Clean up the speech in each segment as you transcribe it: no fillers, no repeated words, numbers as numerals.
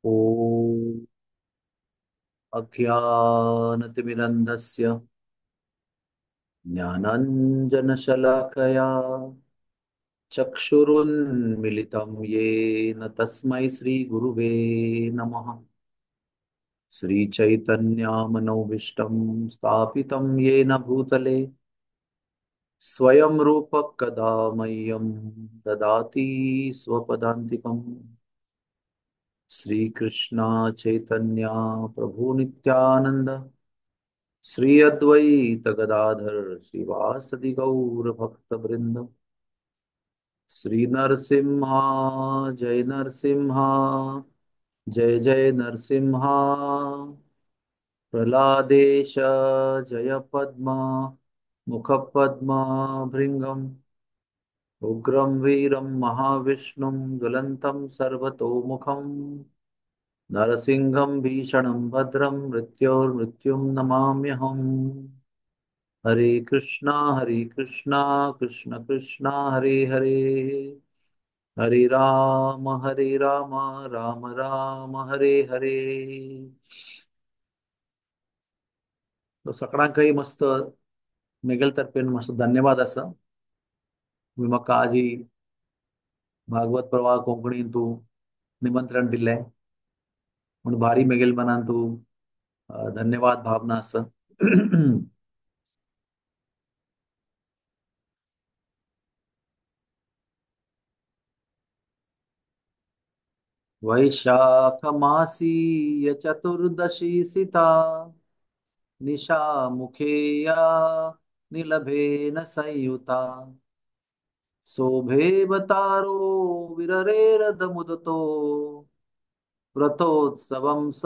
ॐ अज्ञानतिमिरन्धस्य ज्ञानाञ्जनशलाकया चक्षुरुन्मिलितं येन तस्मै श्रीगुरुवे नमः। श्रीचैतन्यामनोभीष्टं स्थापितं येन भूतले स्वयं रूपः कदा मह्यं ददाति स्वपदान्तिकम्। श्रीकृष्ण चैतन्य प्रभु नित्यानंद श्री अद्वैत गदाधर श्रीवासदि गौर भक्त वृंद। श्री नरसिम्हा जय नरसिम्हा जय जय नरसिम्हा। प्रह्लादेश जय पद्मा मुख पद्मा भृंगम उग्रं वीरं महाविष्णुं ज्वलन्तं सर्वतोमुखं नरसिंहं भीषणं भद्रं मृत्योर्मृत्युं नमाम्यहम्। हरे कृष्णा कृष्ण कृष्णा हरे हरे, हरे राम राम राम हरे हरे। तो सगळ्यांकही मस्त मेघल मस्त धन्यवाद असा मी म्हाका आजी भागवत प्रवाह कोंकणीन तू निमंत्रण दिले म्हणून भारी मेघेल मनान तू धन्यवाद भावना असा वैशाख मासीय चतुर्दशी सिता निशामुखेया निलभेन संयुता शोभेवतारो विररेरदमुदतो व्रतोत्सवं स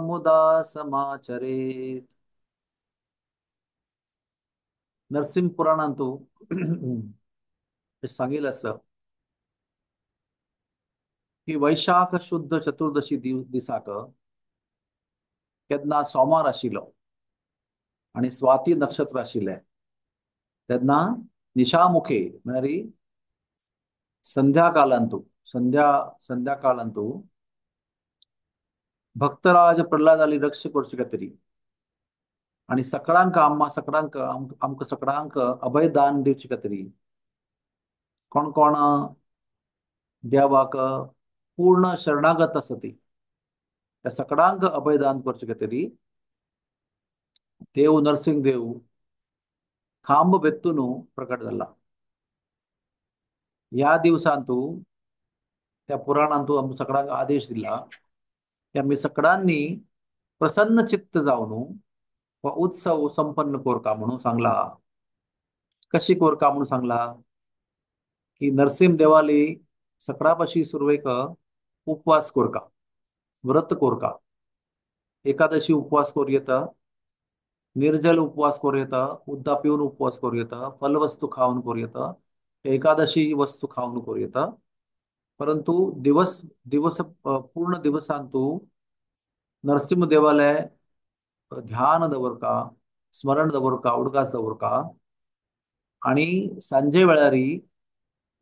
मुदा समाचरेत्। नरसिंह पुराणांत तू सांगितलं असं की वैशाख शुद्ध चतुर्दशी दिसाक केन्ना सोमार आशिल्लो आणि स्वाती नक्षत्र आशिल्लें तेन्ना निशामुखे म्हळ्यार संध्याकाळांतू संध्याकाळांतू भक्तराज प्रल्हाद आली रक्ष करचे खातीर आणि सगळ्यांक आमकां सगळ्यांक अभयदान दिवचे खातीर कोण कोण देवाक पूर्ण शरणागत आसा ती त्या सगळ्यांक अभयदान करचे खातीर देव नरसिंह देव खांब वेत्तून प्रकट जाला। ह्या दिवसांतू त्या पुराणांतू आमकां सगळ्यांक आदेश दिला की आमी सगळ्यांनी प्रसन्न चित्त जावन हो उत्सव संपन्न कोरका म्हणून सांगला। कशी कोरका म्हणून सांगला की नरसिंह देवाली सकाळपाशी सुरवेक उपवास कोरका, व्रत कोरका, एकादशी उपवास करूं येता, निर्जल उपवास करूं येता, उदका पिवन उपवास करूं येता, फलवस्तू खावन करूं येता, एकादशी वस्तू खावन करूं येता। परंतु दिवस दिवस पूर्ण दिवसांत तूं नरसिंह देवाले ध्यान दवरका, स्मरण दवरका, उडगास दवरका आणि सांजे वेळारी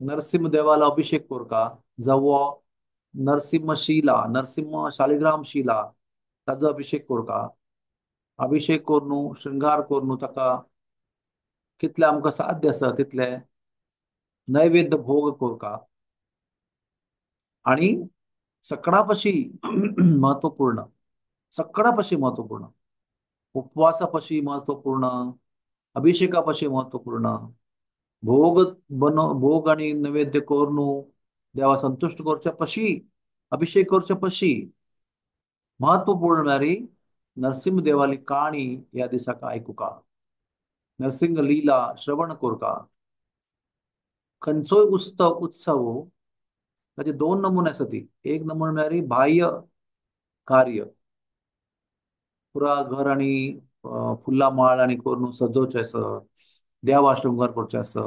नरसिंह देवाला अभिषेक कोरका जावो नरसिंह शिला, नरसिंह शालिग्राम शिला ताजो अभिषेक कोरका। अभिषेक करून श्रृंगार करून ताका कितले आमकां साध्य आसा तितले नैवेद्य भोग कोरका आणि सकाळपाशी महत्वपूर्ण, सकाळपाशी महत्वपूर्ण, उपवासापाशी महत्वपूर्ण, अभिषेकापाशी महत्वपूर्ण, भोग भोग आणि नैवेद्य करून देवा संतुष्ट करच्या पशी, अभिषेक करच्या पशी महत्वपूर्ण म्हळ्यार नरसिंह देवाली काणी ह्या दिसाक आयकुका, नरसिंह लीला श्रवण कोरका। खंयचोय उत्सव ताचे दोन नमुने आसा ती, एक नमुने म्हळ्यार बाह्य कार्य, पुरा घर आणि फुल्ला माळ आणि करून सजोवचे आसा, देवा शृंगार करचे आसा,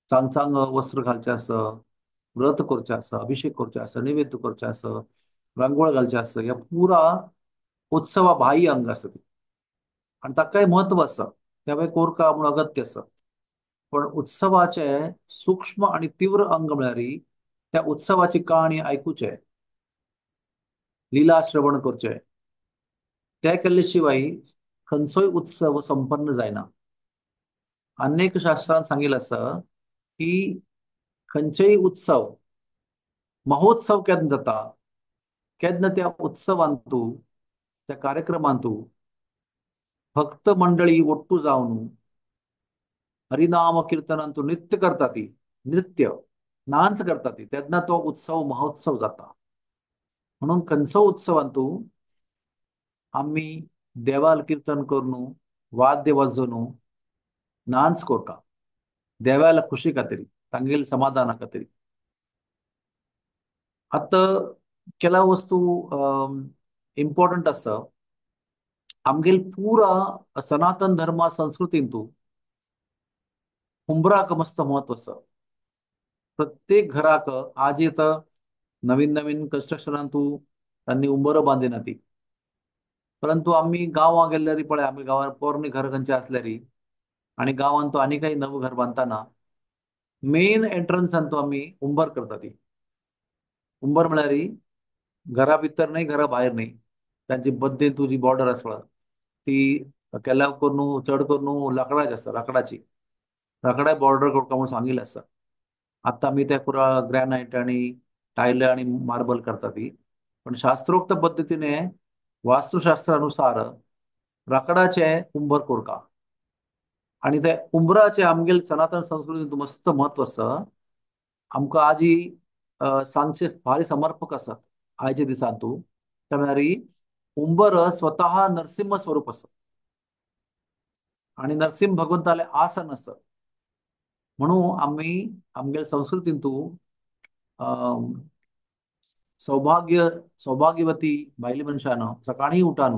चांग चांग वस्त्र घालचे आसा, व्रत करचे आसा, अभिषेक करचे आसा, नैवेद्य करचे आसा, रांगोळ घालचे आसा, ह्या पुरा उत्सवा बाह्य अंग आसा ती आणि ताकाय महत्व आसा, त्या कोरका म्हणून अगत्य आसा। पण उत्सवाचे सूक्ष्म आणि तीव्र अंग म्हळ्यार त्या उत्सवाची काणी आयकुचे, लिला श्रवण करचें. ते केल्ले शिवाय खंयचोय उत्सव संपन्न जायना. अनेक शास्त्रांत सांगिल्लें आसा की खंयचेय उत्सव, महोत्सव केन्ना जाता, केन्ना त्या उत्सवांत तूं, त्या कार्यक्रमांत तूं भक्त मंडळी ಒಟ್ಟು जावन हरिनाम कीर्तनांत तूं नृत्य करता ती, नृत्य नाच करता ती, तेन्ना तो उत्सव महोत्सव जाता. म्हणून खंयचो उत्सवांत तूं आमी देवाल कीर्तन करून वाद्य वाजोवन नाच करता देवाला खुशी खातीर, तांगेली समाधाना खातीर. आतां ಕೆಲವು वस्तू इम्पॉर्टंट आसा. आमगेल पुरा सनातन धर्मा संस्कृतींतू हुंबराक मस्त महत्व आसा. प्रत्येक घराक आज येता नवीन नवीन कन्स्ट्रक्शनांतू तांणी उंबरो बांदिना ती. परंतु आम्ही गांवां गेल्यार पळय, आमी गांवांत पोरणी घर खंयचे आसल्यार आणि गांवांत तो आनी काही नवं घर बांदतना मेन एंट्रन्सान तो आमी उंबर करता ती. उंबर म्हळ्यार घरा भितर न्हय, घरा भायर न्हय, तांची मध्येंतू जी बॉर्डर आसा पळय, ती केल्या करून चड करून लाकडाची आसता, लाकडाची. लाकडाय बॉर्डर करता म्हणून सांगिल्लें आसा. आतां आमी ते पुरा ग्रॅनायट आणि टायल आणि मार्बल करता ती. पण शास्त्रोक्त पद्दतीने वास्तुशास्त्रानुसार लाकडाचे उंबर कोरता. आणि ते उंबराचे आमगेल सनातन संस्कृतींत मस्त म्हत्व आसा. आमकां आजी सांजचे भारी समर्पक आसात आयच्या दिसांतू. त्या म्हळ्यार उंबर स्वता नरसिंह स्वरूप आसा आणि नरसिंह भगवंताले आसन आसा. म्हणून आमी आमगे संस्कृतींतू अं, सौभाग्यवती बायले मनशान सकाळी उठान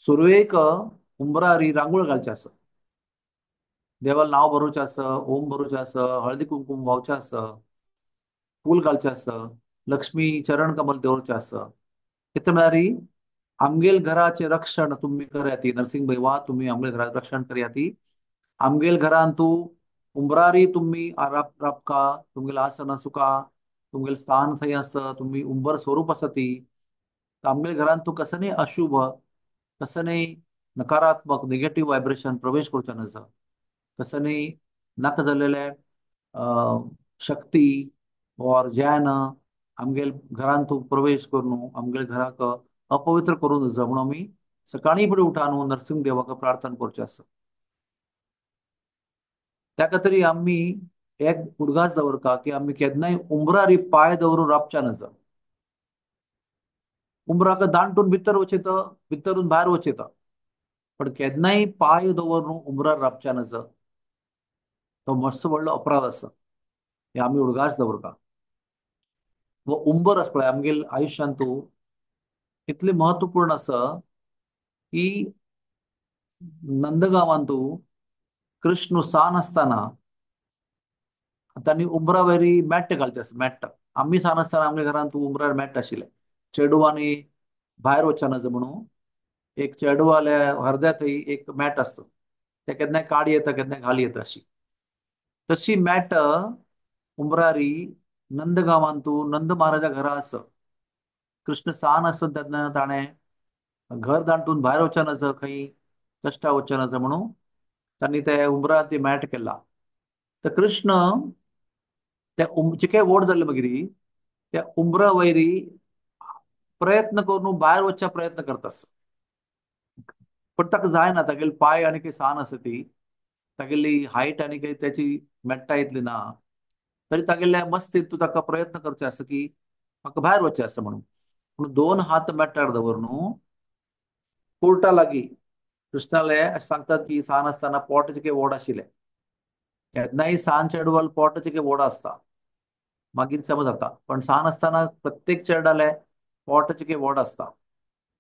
सुरवेक उंबरार रांगोळ घालचे आसा. देवाला नाव बरोवचें आसा, ओम बरोवचें आसा, हळदी कुंकुम व्हांवचें आसा, फूल घालचें आसा, लक्ष्मी चरण कमल दवरचें आसा. कितें म्हळ्यार आमगेल घराचें रक्षण तुमी कराती. नरसिंह देवा तुमी आमगेल घराचें रक्षण कराती. आमगेल घरान तूं उंबरारी तुमी राबका, तुमगेल आसन सुका, तुमगेल स्थान थंय आसा, तुमी उंबर स्वरूप आसा ती. आमगेल घरान तूं कसं न्हय अशुभ, कसं न्हय नकारात्मक निगेटिव्ह व्हायब्रेशन प्रवेश करचें नसा. कसं न्हय नाका जाल्लेले शक्ती और ज्ञान आमगेल घरान तूं प्रवेश करून आमगेल घराक अपवित्र करूं नजा. म्हणून आमी सकाळी फुडें उठान नरसिंह देवाक प्रार्थना करचें आसा. त्या खातीर आमी एक उडगास दवरता की आमी केन्नाय उंबरार पांय दवरून राबचे नजा. उंबराक दांटून भितर वचयता, भितरून भायर वचयता, पण केन्नाय पांय दवरून उंबरार राबचे नजा. तो मस्त व्हडलो अपराध आसा. हे आमी उडगास दवरता. वो उंबर आसा पळय आमगेल आयुश्यांतू इतलें महत्वपूर्ण आसा की नंदगांवांतू कृष्ण सान आसतना तांणी उंबरा वयरी मॅट घालचे आसा, मॅट. आमी सान आसतना आमच्या घरांत उंबरार मॅट आशिल्ले. चेडवांनी भायर वचना नजा म्हणून एक चेडवाले अर्द्या थंय एक मॅट आसता. ते केन्नाय काड येता, केन्नाय घाल येता अशी. तशी मॅट उंबरारी नंदगांवांतू नंद महाराजा घरा आसा. कृष्ण सान आसा तेन्ना ताणें घर दांटून भायर वचना नजा, खंय कश्टा वचना नजा म्हणून तांणी ते उंबरार ती मॅट केला. तर कृष्ण त्या जिके व्हड जाल्ले मागीर त्या उंबरा वयरी प्रयत्न करून भायर वचचा प्रयत्न करता आसा. पण ताका जायना. तागेले पाय आनी काही सान आसा ती, तागेली हायट आनी काही त्याची मेट्टा इतली ना. तरी तागेले मस्तीत तूं ताका प्रयत्न करचे आसा की म्हाका भायर वचचें आसा म्हणून. पूण दोन हात मेट्टार दवरून पोर्टा लागीं कृष्णाले अशें सांगतात की सान आसतना पोट जिके व्हड आशिल्लें. केन्नाय सान चेडवाल पोट जिके व्हड आसता मागीर समज जाता. पण सान आसतना प्रत्येक चेडाले पोट जिके व्हड आसता.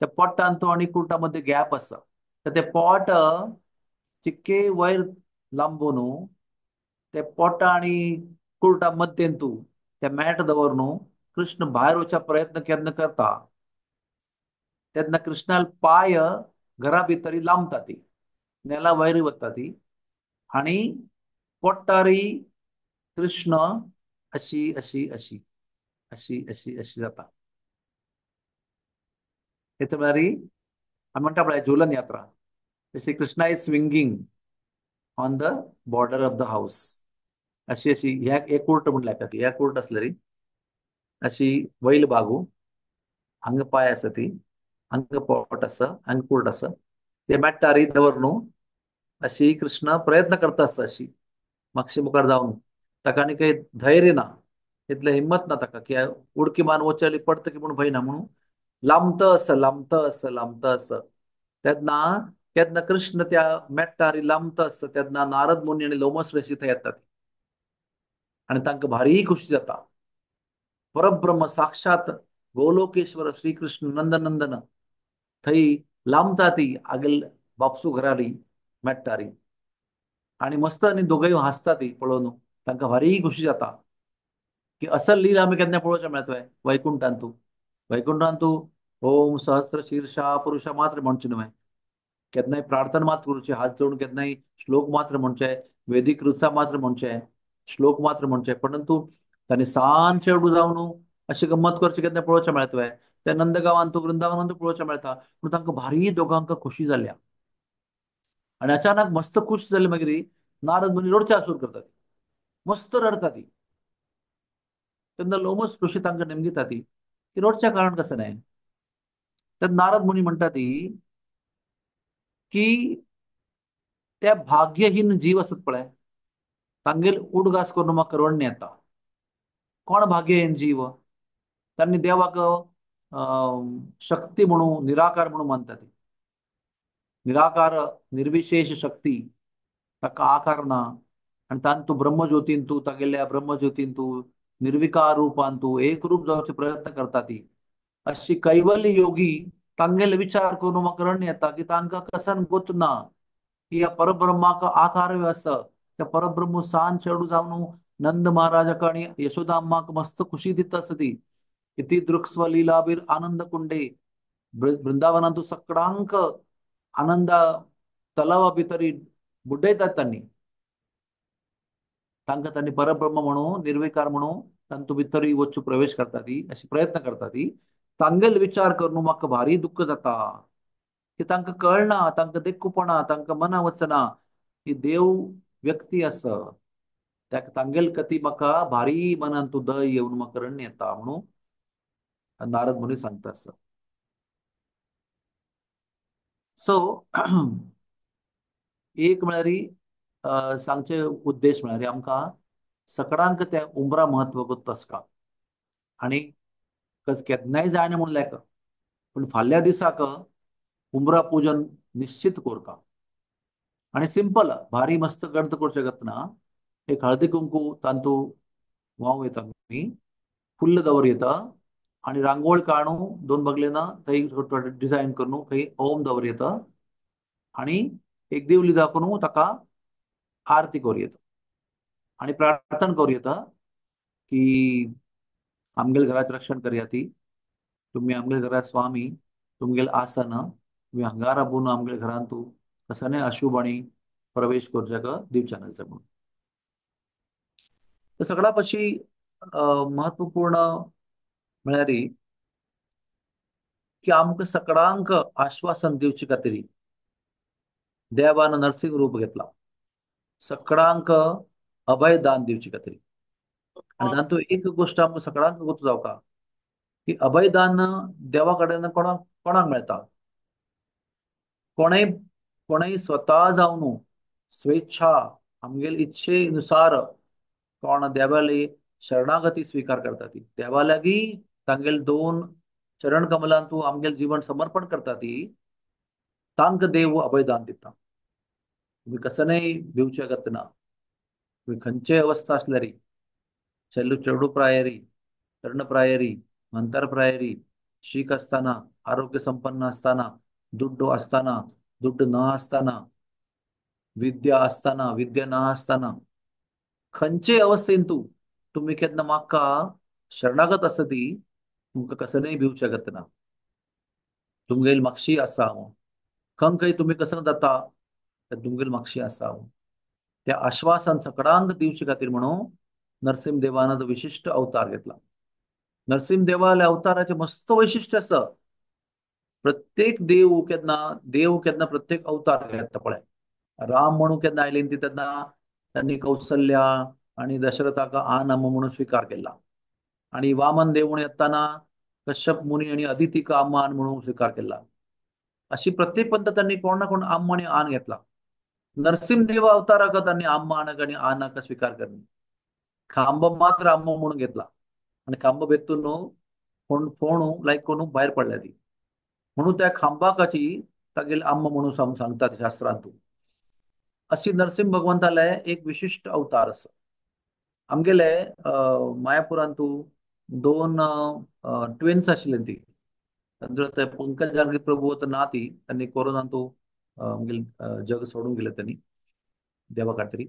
त्या पोटान तो आनी कुर्टा मध्ये गॅप आसा. तर ते पोट चिक्के वयर लांबून ते पोटा आणि कुर्टा मध्येन तूं ते मॅट दवरून कृष्ण भायर वचचा प्रयत्न केन्ना करता तेन्ना कृष्णाल पाय घरा भितरी लांबता ती, नेला वयर वता ती आणि पोट्टारी कृष्ण अशी अशी अशी अशी अशी अशी जाता. हे तर म्हळ्यार आमी म्हणटा पळय झुलन यात्रा, तशी Krishna is swinging on the border of the house. अशी अशी ह्या एक कूर्ट म्हणल्यार का ती ह्या कूर्ट आसलेली अशी वैल बागू हांगा पांय आसा ती, हांगा पोट आसा, हांगा कूर्ट आसा, ते मेट्टारी दवर न्हू, अशी कृष्ण प्रयत्न करता आसता अशी मातशी मुखार जावन. ताका आनी काही धैर्य ना, तितलें हिम्मत ना ताका की उडकी मारून वचली पडत की म्हूण भंय ना म्हणून लांबत आस तेन्ना केन्ना कृष्ण त्या मेट्टारी लांबत आसता तेन्ना नारद मुनी आनी लोमस ऋषी थंय येतात आनी तांकां भारी खुशी जाता. परब्रह्म साक्षात गोलोकेश्वर श्रीकृष्ण नंदनंदन थंय लांबता ती आगेल बापसू घराली मेट्टारी आणि मस्त आनी दोगूय हांसता ती पळोवन. तांकां भारी खुशी जाता की असल लीला आमी केन्ना पळोवचें मेळतोय वैकुंठांतू. वैकुंठांतू ओम सहस्र शीर्षा पुरुषा मात्र म्हणचे न्हय, केन्नाय प्रार्थना मात्र करूचे, हात जोडून केन्नाय श्लोक मात्र म्हणचे, वेदीक ऋचा मात्र म्हणचे, श्लोक मात्र म्हणचे, परंतु तांणी सांज चेडू जावन अशी गंमत करची केन्ना पळोवचें मेळतोय. त्या नंदगांवांतू वृंदावनांतू पळोवचें मेळटा. पूण तांकां भारी दोगांक खुशी जाल्या आनी अचानक मस्त खूश जाले मागीर नारद मुनी रडचे सुरू करतात. मस्त रडता ती. तेन्ना लोमस ऋषी तांकां नेमगिता ती की रडचें कारण कसं नाही. तर नारद मुनी म्हणटा ती की त्या भाग्यहीन जीव आसत पळय तांगेर उडगास करून म्हाका रडणें येता. कोण भाग्यहीन जीव? तांणी देवाक शक्ती म्हणून निराकार म्हणून मानता ती. निराकार निर्विशेष शक्ती, ताका आकार ना आनी तान तूं ब्रह्मज्योतीन तूं तागेल्या ब्रह्मज्योतीन तूं निर्विकार रूपान तूं एक रूप जावचे प्रयत्न करता ती अशी कैवल्य योगी तांगेले विचार करून म्हाका रडणें येता की तांकां कसन गोत ना की या परब्रह्माक आकार आसा. त्या परब्रह्म सांज चेडू जावन नंद महाराजाक आणि यशोदा अम्माक मस्त खुशी दिता आसा ती. इति दृक्स्व लीलाबीर आनंद कुंडे बृंदावनांतू सगळ्यांक आनंद तलावा भितरी बुड्डयतात तांणी. तांकां तांणी परब्रह्म म्हणून निर्विकार म्हणून तांतू भितरी वचूं प्रवेश करता ती अशी प्रयत्न करता ती. तांगेल विचार करून म्हाका भारी दुख्ख जाता की तांकां कळना, तांकां देखूपणा, तांकां मना वचना की देव व्यक्ती आसा. त्या तांगेल कती म्हाका भारी मनान तूं दय येवन म्हाका रडणें येता म्हणून नारद मुनी सांगता आसा. सो एक म्हळ्यार सांगचे उद्देश म्हळ्यार आमकां सगळ्यांक तें उमरा महत्व गुर्त आसता आनी केन्नाय जायना म्हूण लायक पूण फाल्यां दिसाक उमरा पूजन निश्चित कोरता. आनी सिंपल भारी मस्त गर्द करचें गतना एक हळदी कुंकू तांतू वाव येता मी फुल्ल दवरयता आनी रांगोळ काडू दोन बगलेना थंय डिझायन करून थंय ओम दवरयता आनी एक दिवली दाखोवन ताका आरती करूं येता आनी प्रार्थना करूं येता की आमगेल्या घराचें रक्षण करया ती. तुम्ही आमगे घरात स्वामी, तुमगेल आसन तुम्ही हांगा राबून आमगे घरांत तूं कसले अशुभ आणि प्रवेश करच्याक दिवच्या नज म्हणून. तर सगळ्या पशी महत्वपूर्ण म्हळ्यार की आमकां सगळ्यांक आश्वासन दिवचे खातीर देवान नरसिंह रूप घेतला. सगळ्यांक अभयदान दिवचे खातीर आनी तातूंत एक गोश्ट आमकां सगळ्यांक गोत जावका की अभयदान देवा कडेन कोणाक कोणाक मेळटा. कोणय कोणय स्वता जावन स्वेच्छा आमगेल इच्छेनुसार कोण देवाली शरणागती स्वीकार करता ती देवा लागीं तांगेल दोन चरण कमलांत तूं आमगेल जीवन समर्पण करता ती तांकां देव अभयदान दिता. तुम्ही कसनय भिवचे गत ना. तुम्ही खंयचेय अवस्था आसल्यारी चेडू प्रायरी, तरुण प्रायरी, मंतर प्रायरी, शीक आसतना, आरोग्य संपन्न आसतना, दुड्ड आसतना, दुड्ड ना आसतना, विद्या आसतना, विद्या ना आसतना, खंयचेय अवस्थेन तूं तुम्ही केन्ना म्हाका शरणागत आसा ती तुमकां कसनय भिवचे गत ना. तुमगेल म्हापशी आसा हांव खंय तुम्ही कसं जाता तर तुमगेल म्हापशी आसा हांव. त्या आश्वासन सगळ्यांक दिवचे खातीर म्हणून नरसिंह देवान विशिष्ट अवतार घेतला. नरसिंह देवाल्या अवताराचे मस्त वैशिष्ट्य आसा प्रत्येक देव केन्ना प्रत्येक अवतार घेता पळय. राम म्हणून केन्ना आयले ती तेन्ना त्यांनी कौसल्या आणि दशरथाक आन अम्म म्हणून स्वीकार केला. आणि वामन देव म्हणून येताना कश्यप मुनी आणि अदितीक अम्मा आन म्हणून स्वीकार केला. अशी प्रत्येक त्यांनी कोण ना कोण अम्म आणि आन घेतला. नरसिंहदेव अवताराक त्यांनी अम्मा आणक आणि आनाक स्वीकार करणे. खांब मात्र अम्म म्हणून घेतला. आणि खांब बेतून फोणू लायक कोण भायर पडल्या ती. म्हणून त्या खांबाकाची तागेली अम्म म्हणून सांगतात शास्त्रांतून. अशी नरसिंह भगवंताले एक विशिष्ट अवतार आसा. आमगेले मायापुरांतू दोन ट्विन्स आशिल्ली ती. तांचो ते पंकज गार्गी प्रभू तर ना ती त्यांनी कोरोनांतू आमगेले जग सोडून गेले त्यांनी देवा खातीर.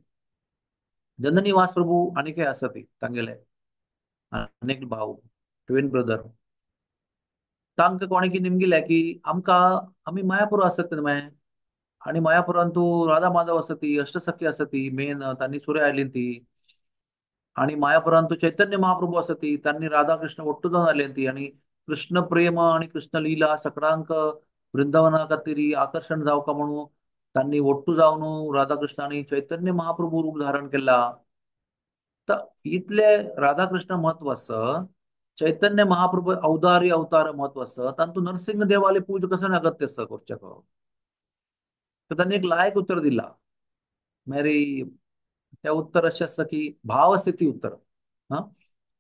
जननी वास प्रभू आनीकय आसा ती तांगेले अनेक भाव ट्विन ब्रदर. तांकां कोणे की निमगिले की आमकां आमी मायापुरा आसत न्हय. आणि मायापुरांतू राधा माधव आसा ती अष्टसखी आसा ती मेन तांणी सुरे आयली ती. आणि मायापुरांतू चैतन्य महाप्रभू आसा ती तांणी राधाकृष्ण ಒಟ್ಟು जावन आयली ती. आणि कृष्ण प्रेम आणि कृष्ण लीला सगळ्यांक वृंदावना खातीर आकर्षण जावका म्हणून तांणी ಒಟ್ಟು जावन राधाकृष्ण आणि चैतन्य महाप्रभू रूप धारण केला. तर इतले राधाकृष्ण महत्व आसा. चैतन्य महाप्रभू औदार्य अवतार महत्व आसा. तांतू नरसिंह देवाले पूज कसं अगत्य आसा करचें. तर त्यांनी एक लायक उत्तर दिला. मेरी त्या उत्तर अशें आसा की भावस्थिती उत्तर. हा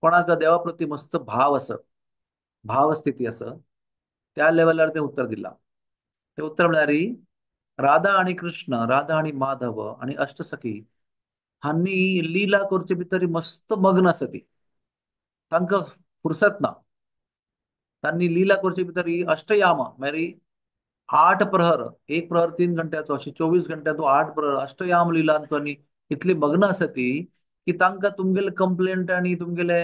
कोणाक देवा प्रती मस्त भाव असत भावस्थिती असं त्या लेवलवर ते उत्तर दिला. ते उत्तर म्हळ्यार राधा आणि कृष्ण राधा आणि माधव आणि अष्टसखी हांनी लीला करचे भितर मस्त मग्न आसा ती. तांकां फुरसत ना. तांणी लीला करचे भितर अष्टयाम म्हळ्यार 8 प्रहर. एक प्रहर 3 घंट्याचो अशें 24 घंट्याचो 8 प्रहर अष्टयाम लिलांत त्यांनी इतली मग्न आसा ती की तांकां तुमगेले कंप्लेंट आणि तुमगेले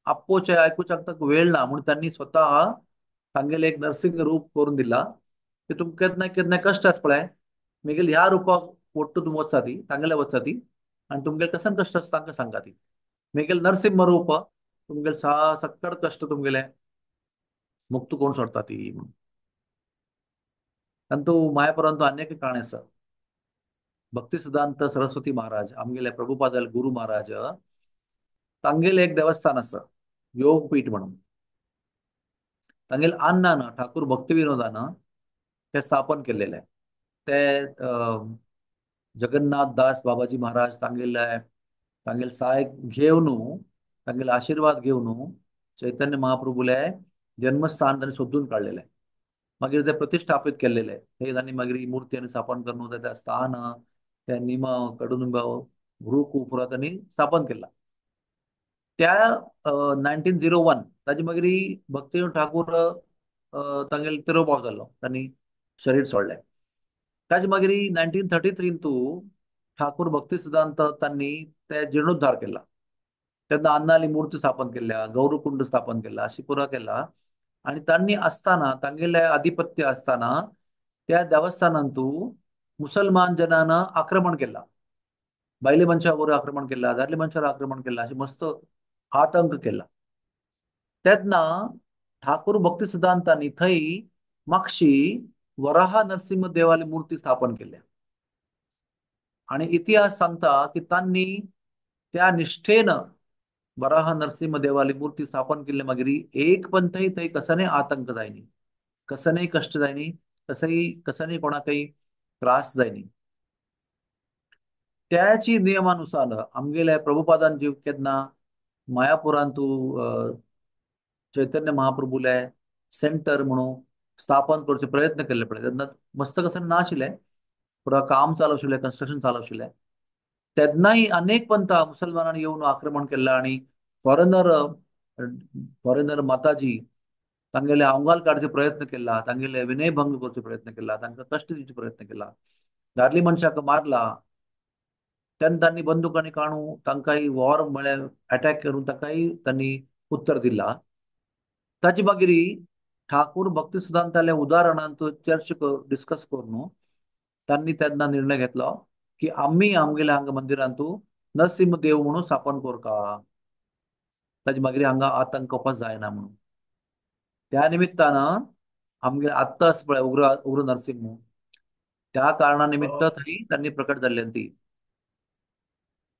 आप्पोचे आयकुच्याक ताका वेळ ना म्हणून त्यांनी स्वता तांगेले एक नरसिंह रूप करून दिला की तुमकां केन्ना केन्ना कश्ट आसा पळय मेगेल ह्या रुपाक ಒಟ್ಟು तुम वचसा ती तांगेले वचसा ती. आणि तुमगेले कसन कश्ट आसा तांकां सांगा ती. मेगेल नरसिंह रूप तुमगेले सक्कड कश्ट तुमगेले मुक्त कोण सोडता ती. तांतू मायापुरांतू अनेक काणे आसा. भक्ती सिद्धांत सरस्वती महाराज आमगेले प्रभुपादल गुरु महाराज तांगेले एक देवस्थान आसा योगपीठ म्हणून. तांगेले अण्णान ठाकूर भक्तिविनोदान ते स्थापन केलेले. ते जगन्नाथ दास बाबाजी महाराज तांगेले साय घेवन तांगेले आशीर्वाद घेवन चैतन्य महाप्रभूले जन्मस्थान त्यांनी सोदून काडलेले. मागीर ते प्रतिष्ठापीत केलेले. हे तांणी मागीर ही मूर्ती आनी स्थापन करून त्या स्थान ते निम कडुनिंब गुरुकू पुरा त्यांनी स्थापन केला. त्या 1901 ताजे मागीर भक्ती ठाकूर तांगेले तिरोभाव जाल्लो तांणी शरीर सोडलें. ताजे मागीर 1933 ठाकूर भक्ती सिद्धांत तांणी ते जीर्णोद्धार केला. तेन्ना अन्नाली मूर्ती स्थापन केल्या गौरकुंड स्थापन केला अशी पुरा केला. आणि तांणी असताना तांगेले आधिपत्य असताना त्या देवस्थानांतू मुसलमान जनांना आक्रमण केला. बायले मनशावर आक्रमण केला दादले मनशावर आक्रमण केला अशी मस्त आतंक केला. तेन्ना ठाकूर भक्ती सिद्धांतांनी थंय मागशी वराह नरसिंह देवाली मूर्ती स्थापन केल्या. आणि इतिहास सांगता की तांणी त्या निष्ठेनं वराह नरसिंह देवाली मूर्ती स्थापन केली मागीर एक पण थंय कसनय आतंक जायनी कसनय कष्ट जायनी कसनय कोणाकय त्रास जायनी. त्याची नियमानुसार आमगेले प्रभुपादान जीव केन्ना मायापुरांतू चैतन्य महाप्रभूले सेंटर म्हणून स्थापन करचे प्रयत्न केले पळय तेन्ना मस्त कसं नाशिल्ले. पुरा काम चालू आशिल्लें कन्स्ट्रक्शन चालू आशिल्लें. तेन्नाय अनेक पंथ मुसलमानांनी येवन आक्रमण केला आणि फॉरेनर फॉरेनर माताजी तांगेले आंगाल काडचे प्रयत्न केला तांगेले विनयभंग करचे प्रयत्न केला तांकां कश्ट दिवचे प्रयत्न केला. दादली मनशाक मारला. तेन्ना तांणी बंदुकांनी काडून तांकांय वॉर म्हळ्यार अटॅक करून तांकांय तांणी उत्तर दिला. ताचे मागीर ठाकूर भक्ती सिद्धांताले उदाहरणांत चर्च डिस्कस करून तांणी तेन्ना निर्णय घेतलो की आम्ही आमगेल्या हांगा मंदिरांतू नरसिंह देव म्हणून स्थापन करता. ताचे मागीर हांगा आतंक कपास जायना म्हणून त्या निमित्तान आमगे आत्ताच पळय उग्र उग्र नरसिंह त्या कारणानिमित्त हो. थंय त्यांनी प्रकट जाल्ली ती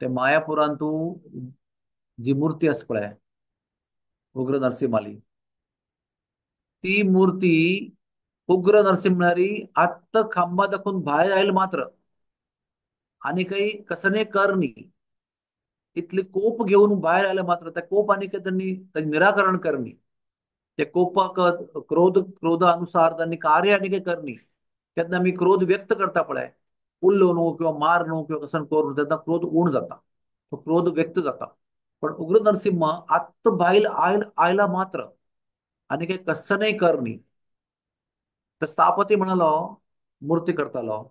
ते मायापुरांत तूं जी मुर्ती आसा पळय उग्र नरसिंहाली ती मूर्ती उग्र नरसिंह म्हणणारी आत्ता खांबा दाखवून भायर आयल मात्र आणि काही कसने कर न्ही इतले कोप घेऊन बाहेर आले मात्र त्या कोप आणि त्यांनी निराकरण करणे त्या कोपाक क्रोधानुसार त्यांनी कार्य आणि काही करणे त्यांना मी क्रोध व्यक्त करता पळय उल्लो न्हू किंवा मार न्हू किंवा कसं करू त्यांना क्रोध उण जाता तो क्रोध व्यक्त जाता पण उग्र नरसिंह आत्त बायल आयला मात्र आणि काही कसं नाही करणी तर स्थापती म्हणालो मूर्ती करतालो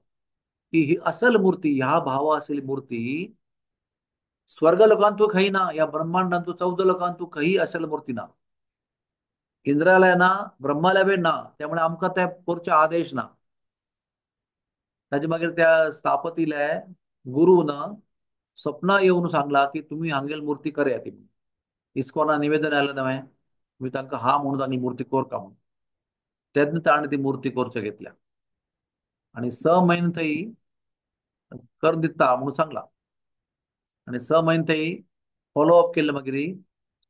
की ही असल मूर्ती ह्या भावा असलेली मूर्ती स्वर्ग लोकांतू काही ना या ब्रह्मांडांतू 14 लोकांतू काही असेल मूर्ती ना इंद्रालय ना ब्रह्मालय बी ना त्यामुळे आमकां त्या पोरचे आदेश ना ताजे मागीर त्या स्थापतीले गुरुन स्वप्ना येऊन सांगला की तुम्ही हांगेल मूर्ती करया ती इस्कॉना निवेदन आयलं नव्हे तुम्ही तांकां हा म्हणून आनी मूर्ती कोरता म्हणून तेन्ना ताणें ती मूर्ती करच्यो घेतल्या आणि 6 महिने थंय कर दिता म्हणून सांगला आणि 6 महिने थंय फॉलोअप केलं मागीर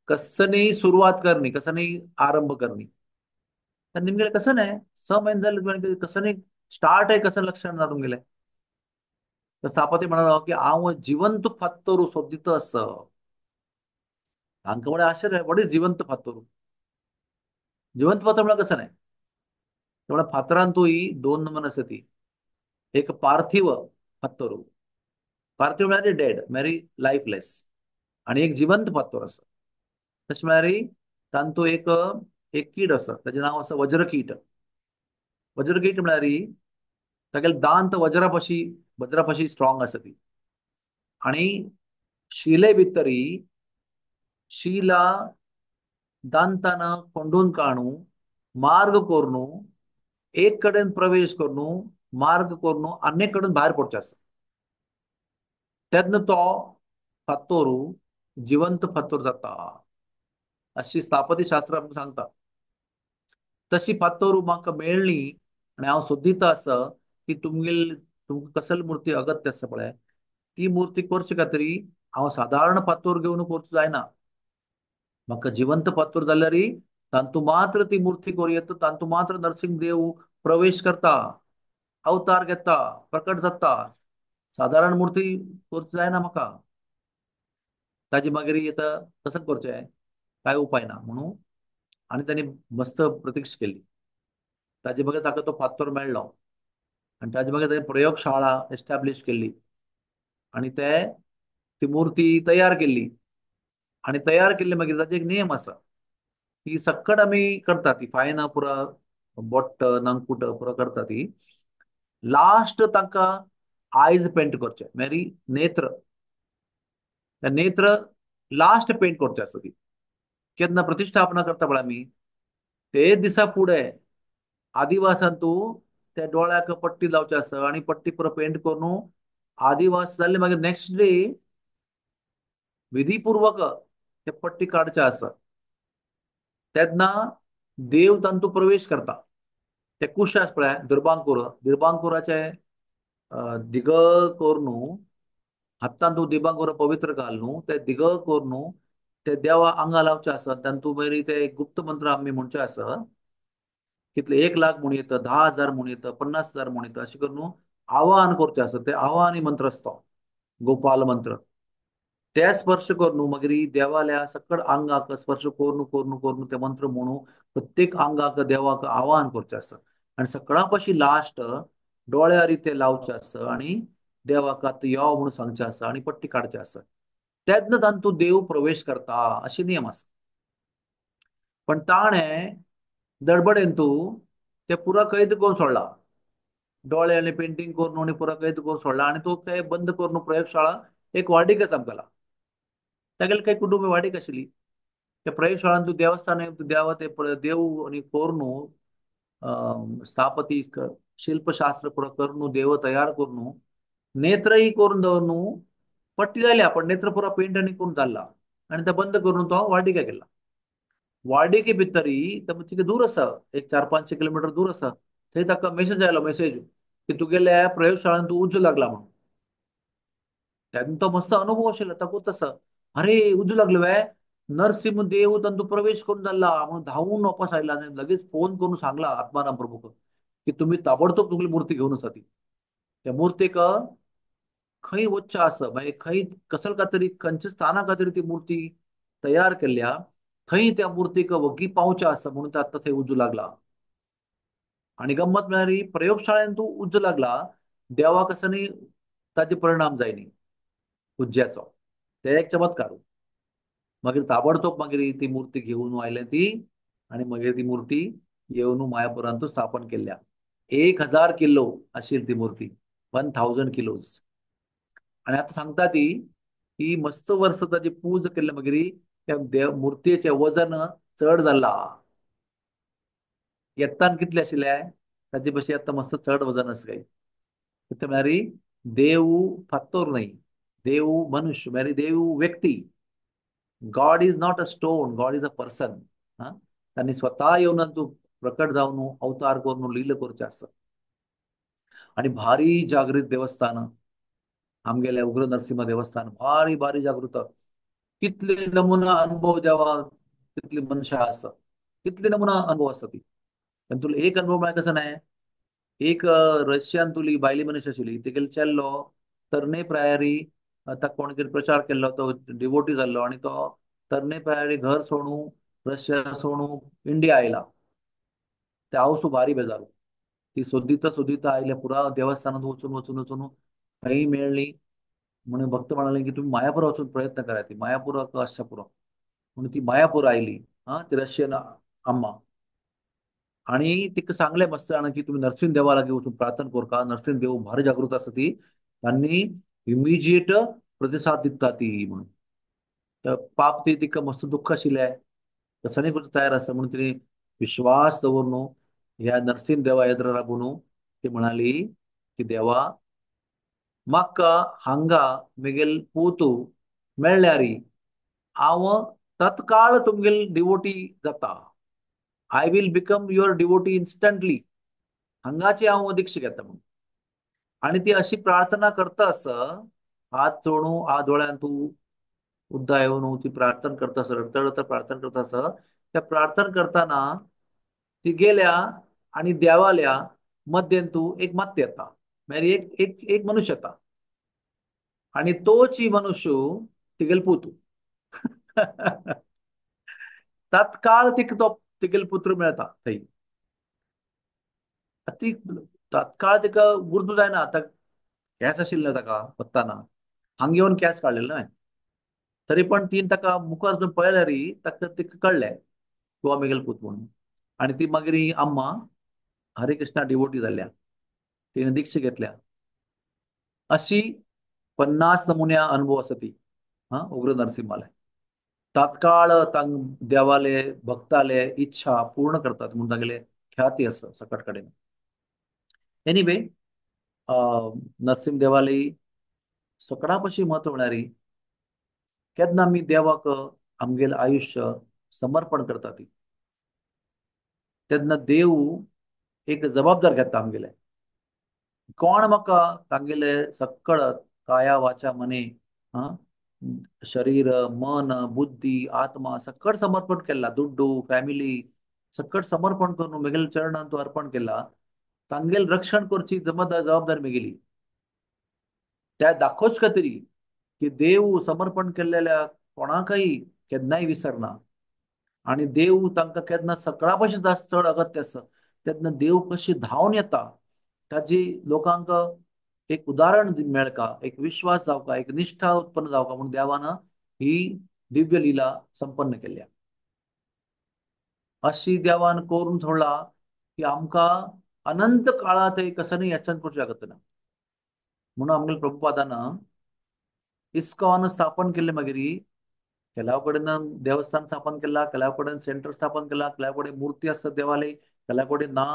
कसनी सुरुवात करणी कसनी आरंभ करणी तर निमगेले कसं नाही 6 महिने झाले म्हणजे कसं नाही स्टार्ट आहे कसं लक्षण ना तुमगेले तर स्थापती म्हणाला की हांव जिवंत फात्तोरू सोदित असं हांकां म्हळ्यार आश्चर्य व्हॉट इज जिवंत फात्तोरू जिवंत फातर म्हळ्यार कसं नाही त्यामुळे फातरांतूय 2 नमन आसा ती एक पार्थिव फात्तोरू पार्थिव म्हळ्यार डेड म्हळ्यार लाईफलेस आणि एक जिवंत फात्तोर आसा तशें म्हळ्यार तांतू एक एक कीड आसा ताचें नांव आसा वज्रकीट वज्रकीट म्हळ्यार तागेले दांत वज्रा पाशी स्ट्रॉंग आसा ती आणि शिले भितरी शीला दांतान कोंडून काणू मार्ग कोरनू एक कडेन प्रवेश करूं मार्ग करूं अनेक कडेन भायर पडचें आसा तेन्ना तो फात्तोरू जिवंत फात्तोर जाता अशी स्थापती शास्त्र आमकां सांगता तशी फात्तोरू म्हाका मेळ्ळी आणि हांव सोदिता आसा की तुमकां कसली मूर्ती अगत्य आसा पळय ती मूर्ती करचे खातीर हांव सादारण फात्तोर घेवन करचो जायना म्हाका जिवंत फात्तोर जाल्यार तांतू मात्र ती मूर्ती करूं येता तांतू मात्र नरसिंह देव प्रवेश करता अवतार घेता प्रकट जाता साधारण मूर्ती करची जायना म्हाका ताजी मागीर येता कसं करचें काय उपाय ना म्हणून आणि त्यांनी मस्त प्रतीक्षा केली ताजे मागीर ताका तो फात्तोर मेळ्ळो आणि ताजे मागीर ताणें प्रयोगशाळा एस्टॅब्लिश केल्ली आणि ती मूर्ती तयार केल्ली आणि तयार केल्ली मागीर ताचे एक नेम आसा ती सक्कड आमी करता ती फायना पुरा बोट्ट नंगकुट पुरो करता ती लास्ट तांकां आयज पेंट करचे मेरी नेत्र त्या नेत्र लास्ट पेंट करचे आसता ती केन्ना प्रतिश्ठापना करता पळय आमी ते दिसा फुडें आदिवासान तूं त्या डोळ्याक पट्टी लावची आसा आणि पट्टी पुरो पेंट करून आदिवास जाल्ले मागीर नेक्स्ट डे विधीपूर्वक ते पट्टी काडचे आसा तेन्ना देव तांतू प्रवेश करता ते कुश आसा पळय दिर्बांकुराचे दिग कोर न्हू हातान तूं दिबांकुरा पवित्र घाल न्हू ते दिग कोर न्हू ते देवा आंगा लावचे आसा तांतू मागीर ते गुप्त मंत्र आमी म्हणचे आसा कितले 1 लाख म्हूण येता 10,000 म्हूण येता 50,000 म्हूण येता अशें करून आवाहन करचें आसा ते आवाहनी मंत्र आसता गोपाल मंत्र ते स्पर्श करून मागीर देवाल्या सकड अंगाक स्पर्श करून करून करून ते मंत्र म्हणू प्रत्येक अंगाक देवाक आवाहन करचें आसा आणि सकळा पाशी लास्ट डोळ्यार ते लावचे आसा आणि देवाक आतां यो म्हणून सांगचें आसा आणि पट्टी काडची आसा तेन्ना तांतू देव प्रवेश करता अशे नियम आसा पण ताणें दडबडेन तूं ते पुरा कैद करून सोडला डोळे आनी पेंटिंग करून आणि पुरा कैद करून सोडला आणि तो ते बंद करून प्रयोगशाळा एक वाडीकच आमकां तागेले काही कुटुंब वाडीक आशिल्ली त्या प्रयोगशाळांत तूं देवस्थान देवा ते देव आणि कोर न्हू स्थापती शिल्पशास्त्र पुरो कर न्हू देव तयार कर न्हू नेत्रही करून दवर न्हू पट्टी जाल्या पण नेत्र पुरा पेंट आनी करून जाल्ला आणि ते बंद करून तो वाडीका गेला वाडे भितरी तर तिके दूर आसा, एक 400-500 किलोमीटर दूर आसा. थंय ताका मेसेज आयलो, मेसेज की तुगेल्या प्रयोगशाळेन तूं उजो लागला म्हणून. तेन्ना तो मस्त अनुभव आशिल्लो ताकूच तसा. अरे उजो लागलो काय, नरसिंह देव तातूंत प्रवेश करून जाल्ला म्हणून धांवून वापस आयला आनी लगेच फोन करून सांगला आत्माराम प्रभूक की तुम्ही ताबडतोब तुगेली मुर्ती घेवन वचा ती. त्या मुर्तेक खंय वच्चें आसा, मागीर खंय कसले तरी खंयच्या स्थाना खातीर ती मुर्ती तयार केल्ल्या, थंय त्या मुर्तीक वगी पावचे आसा म्हणून तो आत्तां थंय उजो लागला. आणि गंमत म्हळ्यार ही प्रयोगशाळेन तूं उजो लागला, देवाक असं न्ही ताचे परिणाम जायनी उज्ज्याचो. ते एक चमत्कार. मागीर ताबडतोब मागीर ती मुर्ती घेवन आयले ती, आणि मागीर ती मुर्ती येवन मायापुरांत स्थापन केल्या. 1,000 किलो आशिल्ली ती मुर्ती, 1,000 किलोज. आणि आता सांगता ती की मस्त वर्स ताची पूज केल्ले मागीर त्या देव मुर्तयेचें वजन चड जाल्ला. येत्तान कितले आशिल्ले, ताचे बशेन आतां मस्त चड वजन आसा काय. कितें म्हळ्यार देव फातोर न्हय, देव मनुष्य म्हळ्यार देव व्यक्ती. God is not a stone, God is a person. तांणी स्वता येवन तूं प्रकट जावन अवतार करून लीला करचें आसा. आणि भारी जागृत देवस्थान आमगेले उग्र नरसिंह देवस्थान, भारी भारी जागृत. कितले नमुना अनुभव देवा, तितली मनशां आसा, कितले नमुना अनुभव आसा ती. पण तुला एक अनुभव म्हळ्यार कसं नाही. एक रशियन तुली बायली मनीस आशिल्ली, तिगेलो चेल्लो तरणे प्रायारी, ताका कोण कितें प्रचार केल्लो, तो डिवोटी जाल्लो आनी तो तरणे प्रायारी घर सोडून रशिया सोडून इंडिया आयला. ते हांव भारी बेजारो. ती सोदिता सोदिता आयल्या पुरा देवस्थानात वचून वचून वचून खंय मेळ्ळी. म्हणून भक्त म्हणाले की तुम्ही मायापूर वचून प्रयत्न करा, ती मायापूर आसच्या पुरो म्हणून ती मायापूर आयली. ती रशियन अम्मा. आणि तिका सांगले मस्त जाणां की तुम्ही नरसिंह देवा लागीं वचून प्रार्थना करता, नरसिंह देव भारी जागृत आसा ती. त्यांनी इमिजिएट प्रतिसाद दिता ती म्हणून. तर पाप ती तिका मस्त दुःख आशिल्लें, कसणय करता तयार आसा म्हणून तिणे विश्वास दवरून ह्या नरसिंह देवा येद्र लागून ती म्हणाली की देवा म्हाका हांगा म्हगेल पूत मेळ्ळ्यारी हांव तत्काळ तुमगेल डिवोटी जाता. I will become your devotee instantly. हांगाची हांव दीक्षा घेता म्हणून. आणि ती अशी प्रार्थना करता आसा, हात जोडून आ दोळ्यान तूं उद्दा येवन ती प्रार्थना करता आसा, रडता रडता प्रार्थना करता आसा. त्या प्रार्थना करताना ती गेल्या आणि देवाल्या मध्येंतू एक मात येता, म्हळ्यार एक एक एक मनुष्य येता. आणि तोच ही मनुष्य तिगेल पूत. तात्काळ तिका तो तिगेल पुत्र मेळता थंय. ती तात्काळ तिका गुर्तू जायना, केंस आशिल्ले ताका वत्ताना, हांगा येवन केंस काडलेले न्हय. तरी पण तीन ताका मुखार वचून पळयल्यार ताका तिका कळ्ळें तूं आमगेल पूत म्हणून. आणि ती मागीर ही अम्मा हरे कृष्णा डिवोटी जाल्ल्या, तिने दीक्षा घेतल्या. अशी 50 नमुन्या अनुभव आसा ती उग्र नरसिंहाले. तात्काळ तांग देवाले भक्ताले इच्छा पूर्ण करतात म्हणून तागेले ख्याती आसा सकट कडेन. एनिवे नरसिंह देवाली सकडा पशी महत्व म्हळ्यार केन्ना आमी देवाक आमगेलें आयुश्य समर्पण करता ती, तेन्ना देव एक जबाबदार घेता आमगेले. कोण म्हाका तांगेले सक्कळ काया वाचा मने आं, शरीर मन बुद्धी आत्मा सक्कट समर्पण केला, दुड्डू फॅमिली सक्कट समर्पण करून म्हगेल्या चरणांत तूं अर्पण केला, तांगेल रक्षण करची जबाबदारी म्हगेली. त्या दाखोवच खातीर की देव समर्पण केलेल्या कोणाकय केन्नाय विसरना. आणि देव तांकां केन्ना सकाळा भशेन जास्त चड अगत्य आसा तेन्ना देव कशी धांवन येता ताजी लोकांक एक उदाहरण मेळका, एक विश्वास जावका, एक निष्ठा उत्पन्न जावका म्हणून देवान ही दिव्य लीला संपन्न केल्या. अशी देवान करून सोडला की आमकां अनंत काळात कसनय याचन करचें लागत ना. म्हणून आमगेल्या प्रभुपादान इस्कॉन स्थापन केले मागीर केल्या कडेन देवस्थान स्थापन केला, केल्या कडेन सेंटर स्थापन केला, केल्या कडेन मूर्ती आसा देवाली, केल्या कडेन ना,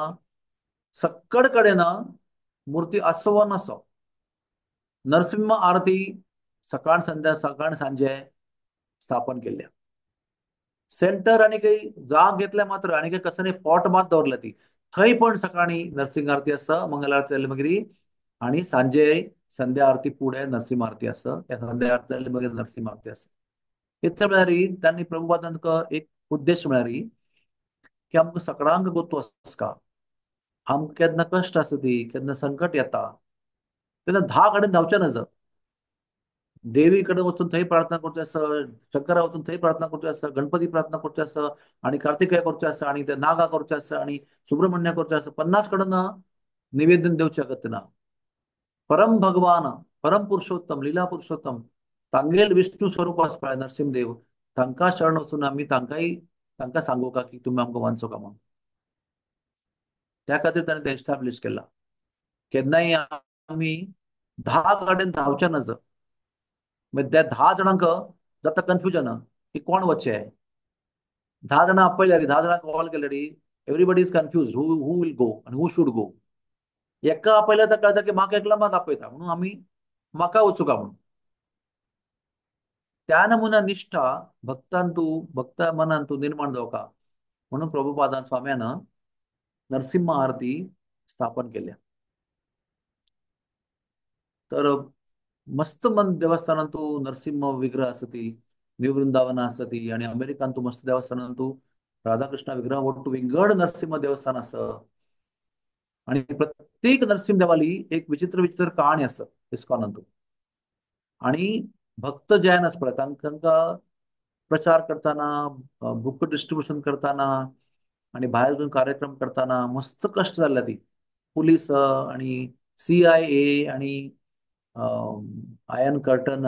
सक्कड कडेन मूर्ती आसो वा नसो नरसिंह आरती सकाळ संध्या सकाळ सांजे स्थापन केल्या. सेंटर आणि काही जाग घेतल्या मात्र आणि काही कसं नाही फॉट मात दवरला ती थंय पण सकाळी नरसिंह आरती असं मंगल आरती जाली मागीर आणि सांजे संध्या आरती पुढे नरसिंह आरती असं त्या संध्या आरती जाली मागीर नरसिंह आरती असं इतले म्हळ्यार त्यांनी प्रभुपादान एक उद्देश म्हळ्यार की आमकां सगळ्यांक गोतू आसका आमकां केन्ना कश्ट आसा ती केन्ना संकट येता तेन्ना धा कडेन धांवचें नज देवी कडेन वचून थंय प्रार्थना करची आसा शंकरा वचून थंय प्रार्थना करची आसा गणपती प्रार्थना करची आसा आणि कार्तिकेय करचे आसा आणि ते नागा करचे आसा आणि सुब्रमण्य करचे आसा 50 कडेन निवेदन दिवचें अगत्य ना परम भगवान परम पुरुषोत्तम लीला पुरुषोत्तम तांगेल विष्णू स्वरूप आसपा नरसिंहदेव तांकां शरण वचून आमी तांकां सांगू का की तुमी आमकां वाचो का म्हणून त्या खातीर ताणें तें एस्टाब्लीश केला केन्नाय आमी 10 कडेन धांवचे नज मागीर त्या 10 जाणांक जाता कन्फ्युजन की कोण वचचें 10 जाणां आपयल्यार 10 जाणांक कॉल केल्यार everybody is confused who will go आनी हू शूड गो एका आपयल्या तर कळटा की म्हाका एकला मात आपयता म्हणून आमी म्हाका वचूं का म्हणून त्या नमुना निष्ठा भक्त मनान तूं निर्माण जावका म्हणून प्रभुपादान स्वाम्यान नरसिंह आरती स्थापन केल्या तर मस्त मन देवस्थानात तू नरसिंह विग्रह असती न्यू वृंदावन असती आणि अमेरिकान तू मस्त देवस्थानात तू राधाकृष्ण विग्रह ಒಟ್ಟು विंगड नरसिंह देवस्थान असं आणि प्रत्येक नरसिंह देवाली एक विचित्र विचित्र कहाणी असत इस्कॉनात आणि भक्त जे आहे ना तांकां प्रचार करताना बुक डिस्ट्रीब्युशन करताना आणि बाहेर जाऊन कार्यक्रम करताना मस्त कष्ट जाल्ल्या ती पुलीस आणि CIA आणि आयन कर्टन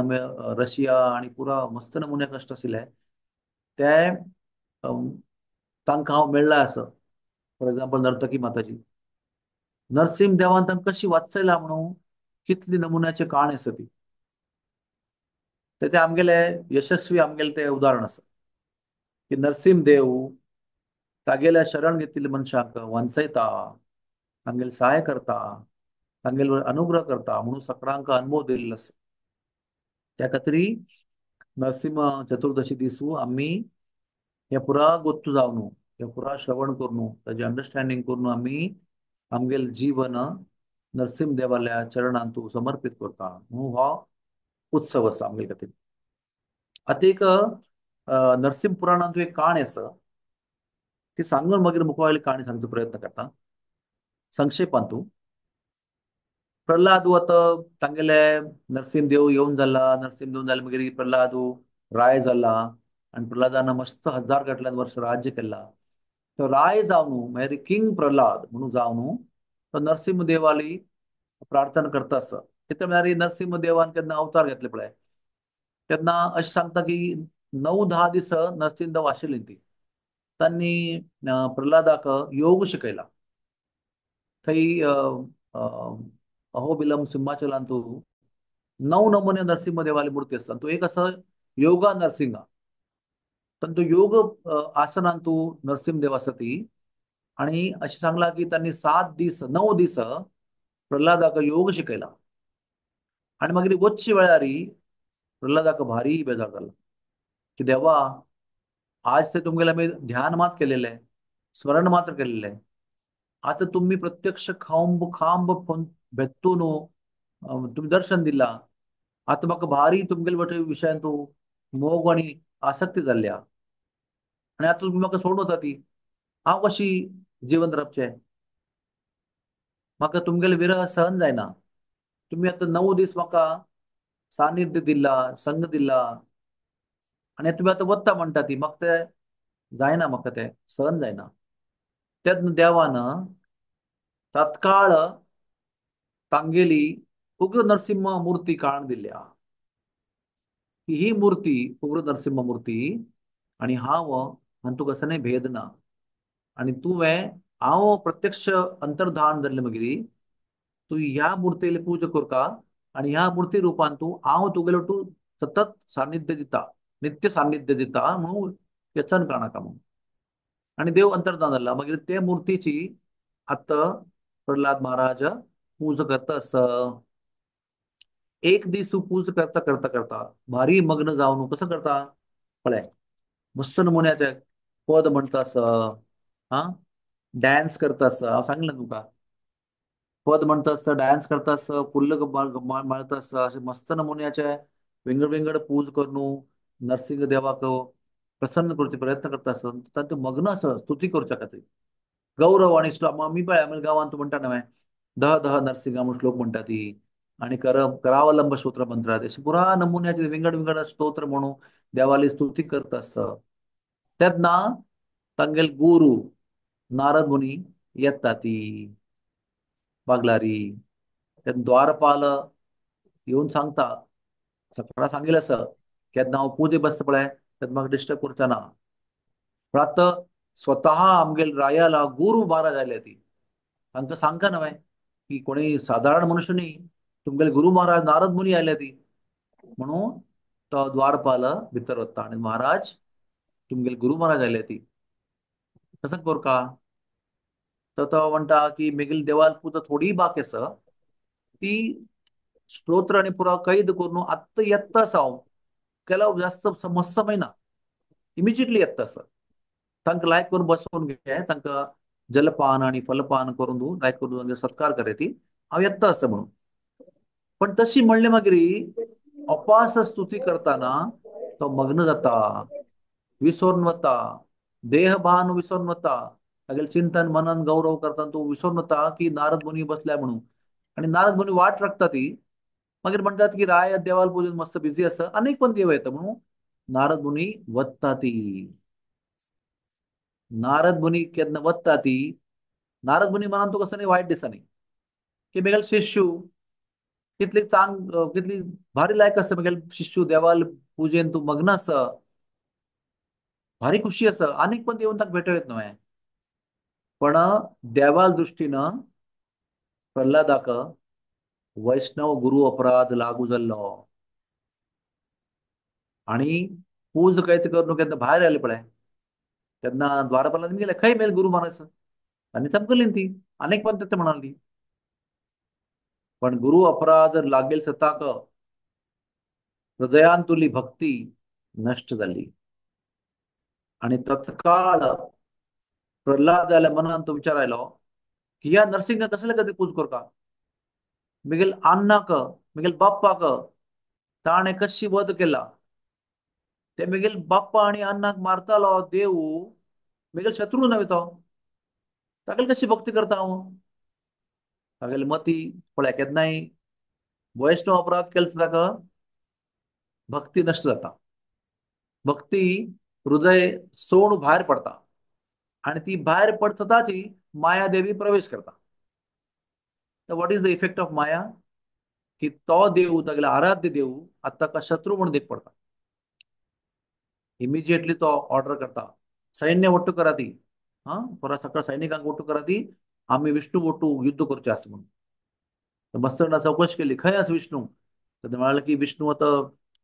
रशिया आणि पुरा मस्त नमुने कष्ट आशिल्ले ते अम, तांकां हांव मेळ्ळा असं फॉर एक्झाम्पल नर्तकी माताजी नरसिंह देवान तांकां कशी वाचयला म्हणून कितली नमुन्याची काण आसा ती ते आमगेले यशस्वी आमगेले ते उदाहरण आसा की नरसिंह देव तागेल्या शरण घेतिल्ल्या मनशाक वंचयता तांगेले सहाय करता तांगेले अनुग्रह करता म्हणून सगळ्यांक अनुभव दिल्लो आसा त्या खातीर नरसिंह चतुर्दशी दिसू आमी हे पुरा गोत्तू जावन हे पुरा श्रवण करून ताचे अंडरस्टँडिंग करून आमी आमगेले जीवन नरसिंह देवाल्या चरणांत समर्पित करता म्हणून हो उत्सव आसा आमगे खातीर आता एक नरसिंह पुराणांत एक काणी आसा ती सांगून मागीर मुखावयली काणी सांगचो प्रयत्न करता संक्षेपांत प्रल्हाद वत तांगेले नरसिंह देव येवन जाला नरसिंह देव जाले मागीर प्रल्हाद राय जाला आणि प्रल्हादान मस्त हजार गटल्यान वर्ष राज्य केला तो राय जावन मागीर किंग प्रल्हाद म्हणून जावन तो नरसिंह देवाली प्रार्थना करता आसा कितें म्हळ्यार नरसिंह देवान केन्ना अवतार घेतले पळय तेन्ना अशें सांगता की 9-10 दीस नरसिंह देव आशिल्ली ती तांणी प्रल्हादाक योग शिकयला थंय अहोबिलम सिंहाचलांत 9 नमुने नरसिंह देवाली मूर्ती असतात तो एक असं योगा नरसिंह पण तो योग आसनांत तूं नरसिंह देव आसा ती आणि अशें सांगला की तांणी 7 दीस 9 दीस प्रल्हादाक योग शिकयला आणि मागीर वचचे वेळार प्रल्हादाक भारी बेजार जालो की देवा आज ते तुमगेले आमी ध्यान मात केलेले स्मरण मात्र केलेले आता तुम्ही प्रत्यक्ष खांब भेटून तुम्ही दर्शन दिला आता म्हाका भारी तुमगेले वटे विशयान तूं मोग आणि आसक्ती जाल्ल्या आणि आता तुम्ही म्हाका सोडून वता ती हांव कशी जिवन रावचें म्हाका तुमगेले विरह सहन जायना तुम्ही आता 9 दीस म्हाका सानिध्य दिला संग दिला आणि तुम्ही आता वत्ता म्हणटा ती म्हाका ते जायना म्हाका ते सहन जायना तेन्ना देवान तात्काळ तांगेली उग्र नरसिंह मूर्ती काण दिल्या की ही मूर्ती उग्र नरसिंह मूर्ती आणि हांव तुका असं नाही भेद ना आणि तुवें हांव प्रत्यक्ष अंतर्धान जाल्ले मागीर तूं ह्या मूर्तीले पूजा करता आणि ह्या मूर्ती रूपान तूं हांव तुगेलो तूं सतत सान्निध्य दिता नित्य सान्निध्य दिता म्हणून व्यसन काणाका म्हणून आणि देव अंतर्धान झाला मागीर ते मूर्तीची आत्ता प्रल्हाद महाराज पूजा करता आसा एक दीस पूजा करता करता करता भारी मग्न जावन कसं करता पळय मस्त नमुन्याचे पद म्हणतास, हा, डान्स करतास, सांगलं ना तुका. पद म्हणतास, डान्स करतास, फुल्ल माळतास, असे मस्त नमुन्याचे विंगड विंगड पूज करू नरसिंह देवाक प्रसन्न करूचे प्रयत्न करता आसन तांचे मग्न असं स्तुती करूच्या खातीर गौरव आणि मी पळय आमी गांवांत तूं म्हणटा न्हय, दह दह नरसिंगा म्हणून श्लोक म्हणटा ती, आणि करावलंब स्तोत्र मंत्रात अशी पुरा नमुन्याचे विंगड विंगड स्तोत्र म्हणून देवाली स्तुती करत असत. तेन्ना तांगेल गुरु नारद मुनी येता ती बागलारी. तेन्ना द्वारपाल येवन सांगता, सकाळां सांगिल्लें आसा केन्ना हांव पुजे बसता पळय तेन्ना म्हाका डिस्टर्ब करचा ना. पण आता स्वतः आमगेल रायाला गुरु महाराज आयले ती, तांकां सांगता न्हय की कोणी साधारण मनुष्य न्ही, तुमगेले गुरु महाराज नारद मुनी आयले ती म्हणून तो द्वारपाल भितर वता आनी महाराज तुमगेले गुरु महाराज आयले ती कसं करता. तर तो म्हणटा की मेगेल देवाल पुजा थोडी बाकी आसा, ती स्तोत्र आणि पुरा कैद करून आत्ता येता हांव केला जास्त समस्या ना, इमिजिएटली येता सर. तांकां लायक करून बसवून घे, तांकां जलपान आणि फलपान करून तूं लायक करून तांचे सत्कार करे ती, हांव येता आसा म्हणून. पण तशी म्हणले मागीर अपास स्तुती करताना तो मग्न जाता, विसरून वता, देहभान विसरून वता, तागेले चिंतन मनन गौरव करताना तूं विसरून वता की नारद मुनी बसल्या म्हणून. आणि नारद मुनी वाट राखता ती, मागीर म्हणटात की राय देवाल पूजेन मस्त बिझी आसा, अनेक पण देव येता म्हणून नारद मुनी वत्ता ती. नारद मुनी केन्ना वत्ता ती, नारद मुनी मनान तुका कसं वायट दिसनी की मेगेल शिष्यू कितली भारी लायक आसा, मेगेल शिष्यू देवाल पूजेन तूं मग्न आसा, भारी खुशी आसा, आनीक पण येवन ताका भेटो येत न्हय. पण देवाल दृश्टीनं प्रल्हादाक वैष्णव गुरु अपराध लागू जाल्लो. आणि पूज कैत करून केन्ना भायर आयले पळय तेन्ना द्वारपालान गेले खंय मेल गुरु महाराज, आनी चमकली ती, अनेक पण ते म्हणाली. पण गुरु अपराध लागेल सताक हृदयांतुली भक्ती नष्ट झाली. आणि तत्काळ प्रल्हाद जाल्या मनान तो विचार आयलो की ह्या नरसिंगा कसले कधी पूज करता, मिगेल अन्नाक मिगेल बाप्पाक ताणे कशी वध केला, ते मिगेल बाप्पा आणि अन्नाक मारतालो देव मिगेल शत्रू नव्हे तो, तागेल कशी भक्ती करता हांव. तागेले मती पळय केन्नाय वैष्णव अपराध केलो ताका भक्ती नष्ट जाता. भक्ती हृदय सोडून भायर पडता, आणि ती भायर पडताची मायादेवी प्रवेश करता. तर what is the effect of maya, की तो देव तागेले आराध्य देव आता ताका शत्रू म्हणून देख पडता. इमिजिएटली तो ऑर्डर करता सैन्य ಒಟ್ಟು करा ती, हा परत सकाळ सैनिकांक ಒಟ್ಟು करा ती, आम्ही विष्णू ಒಟ್ಟು युद्ध करचे असं म्हणून. तर मस्तकांना चौकशी केली खंय आसा विष्णू, तर ते म्हणाले की विष्णू आता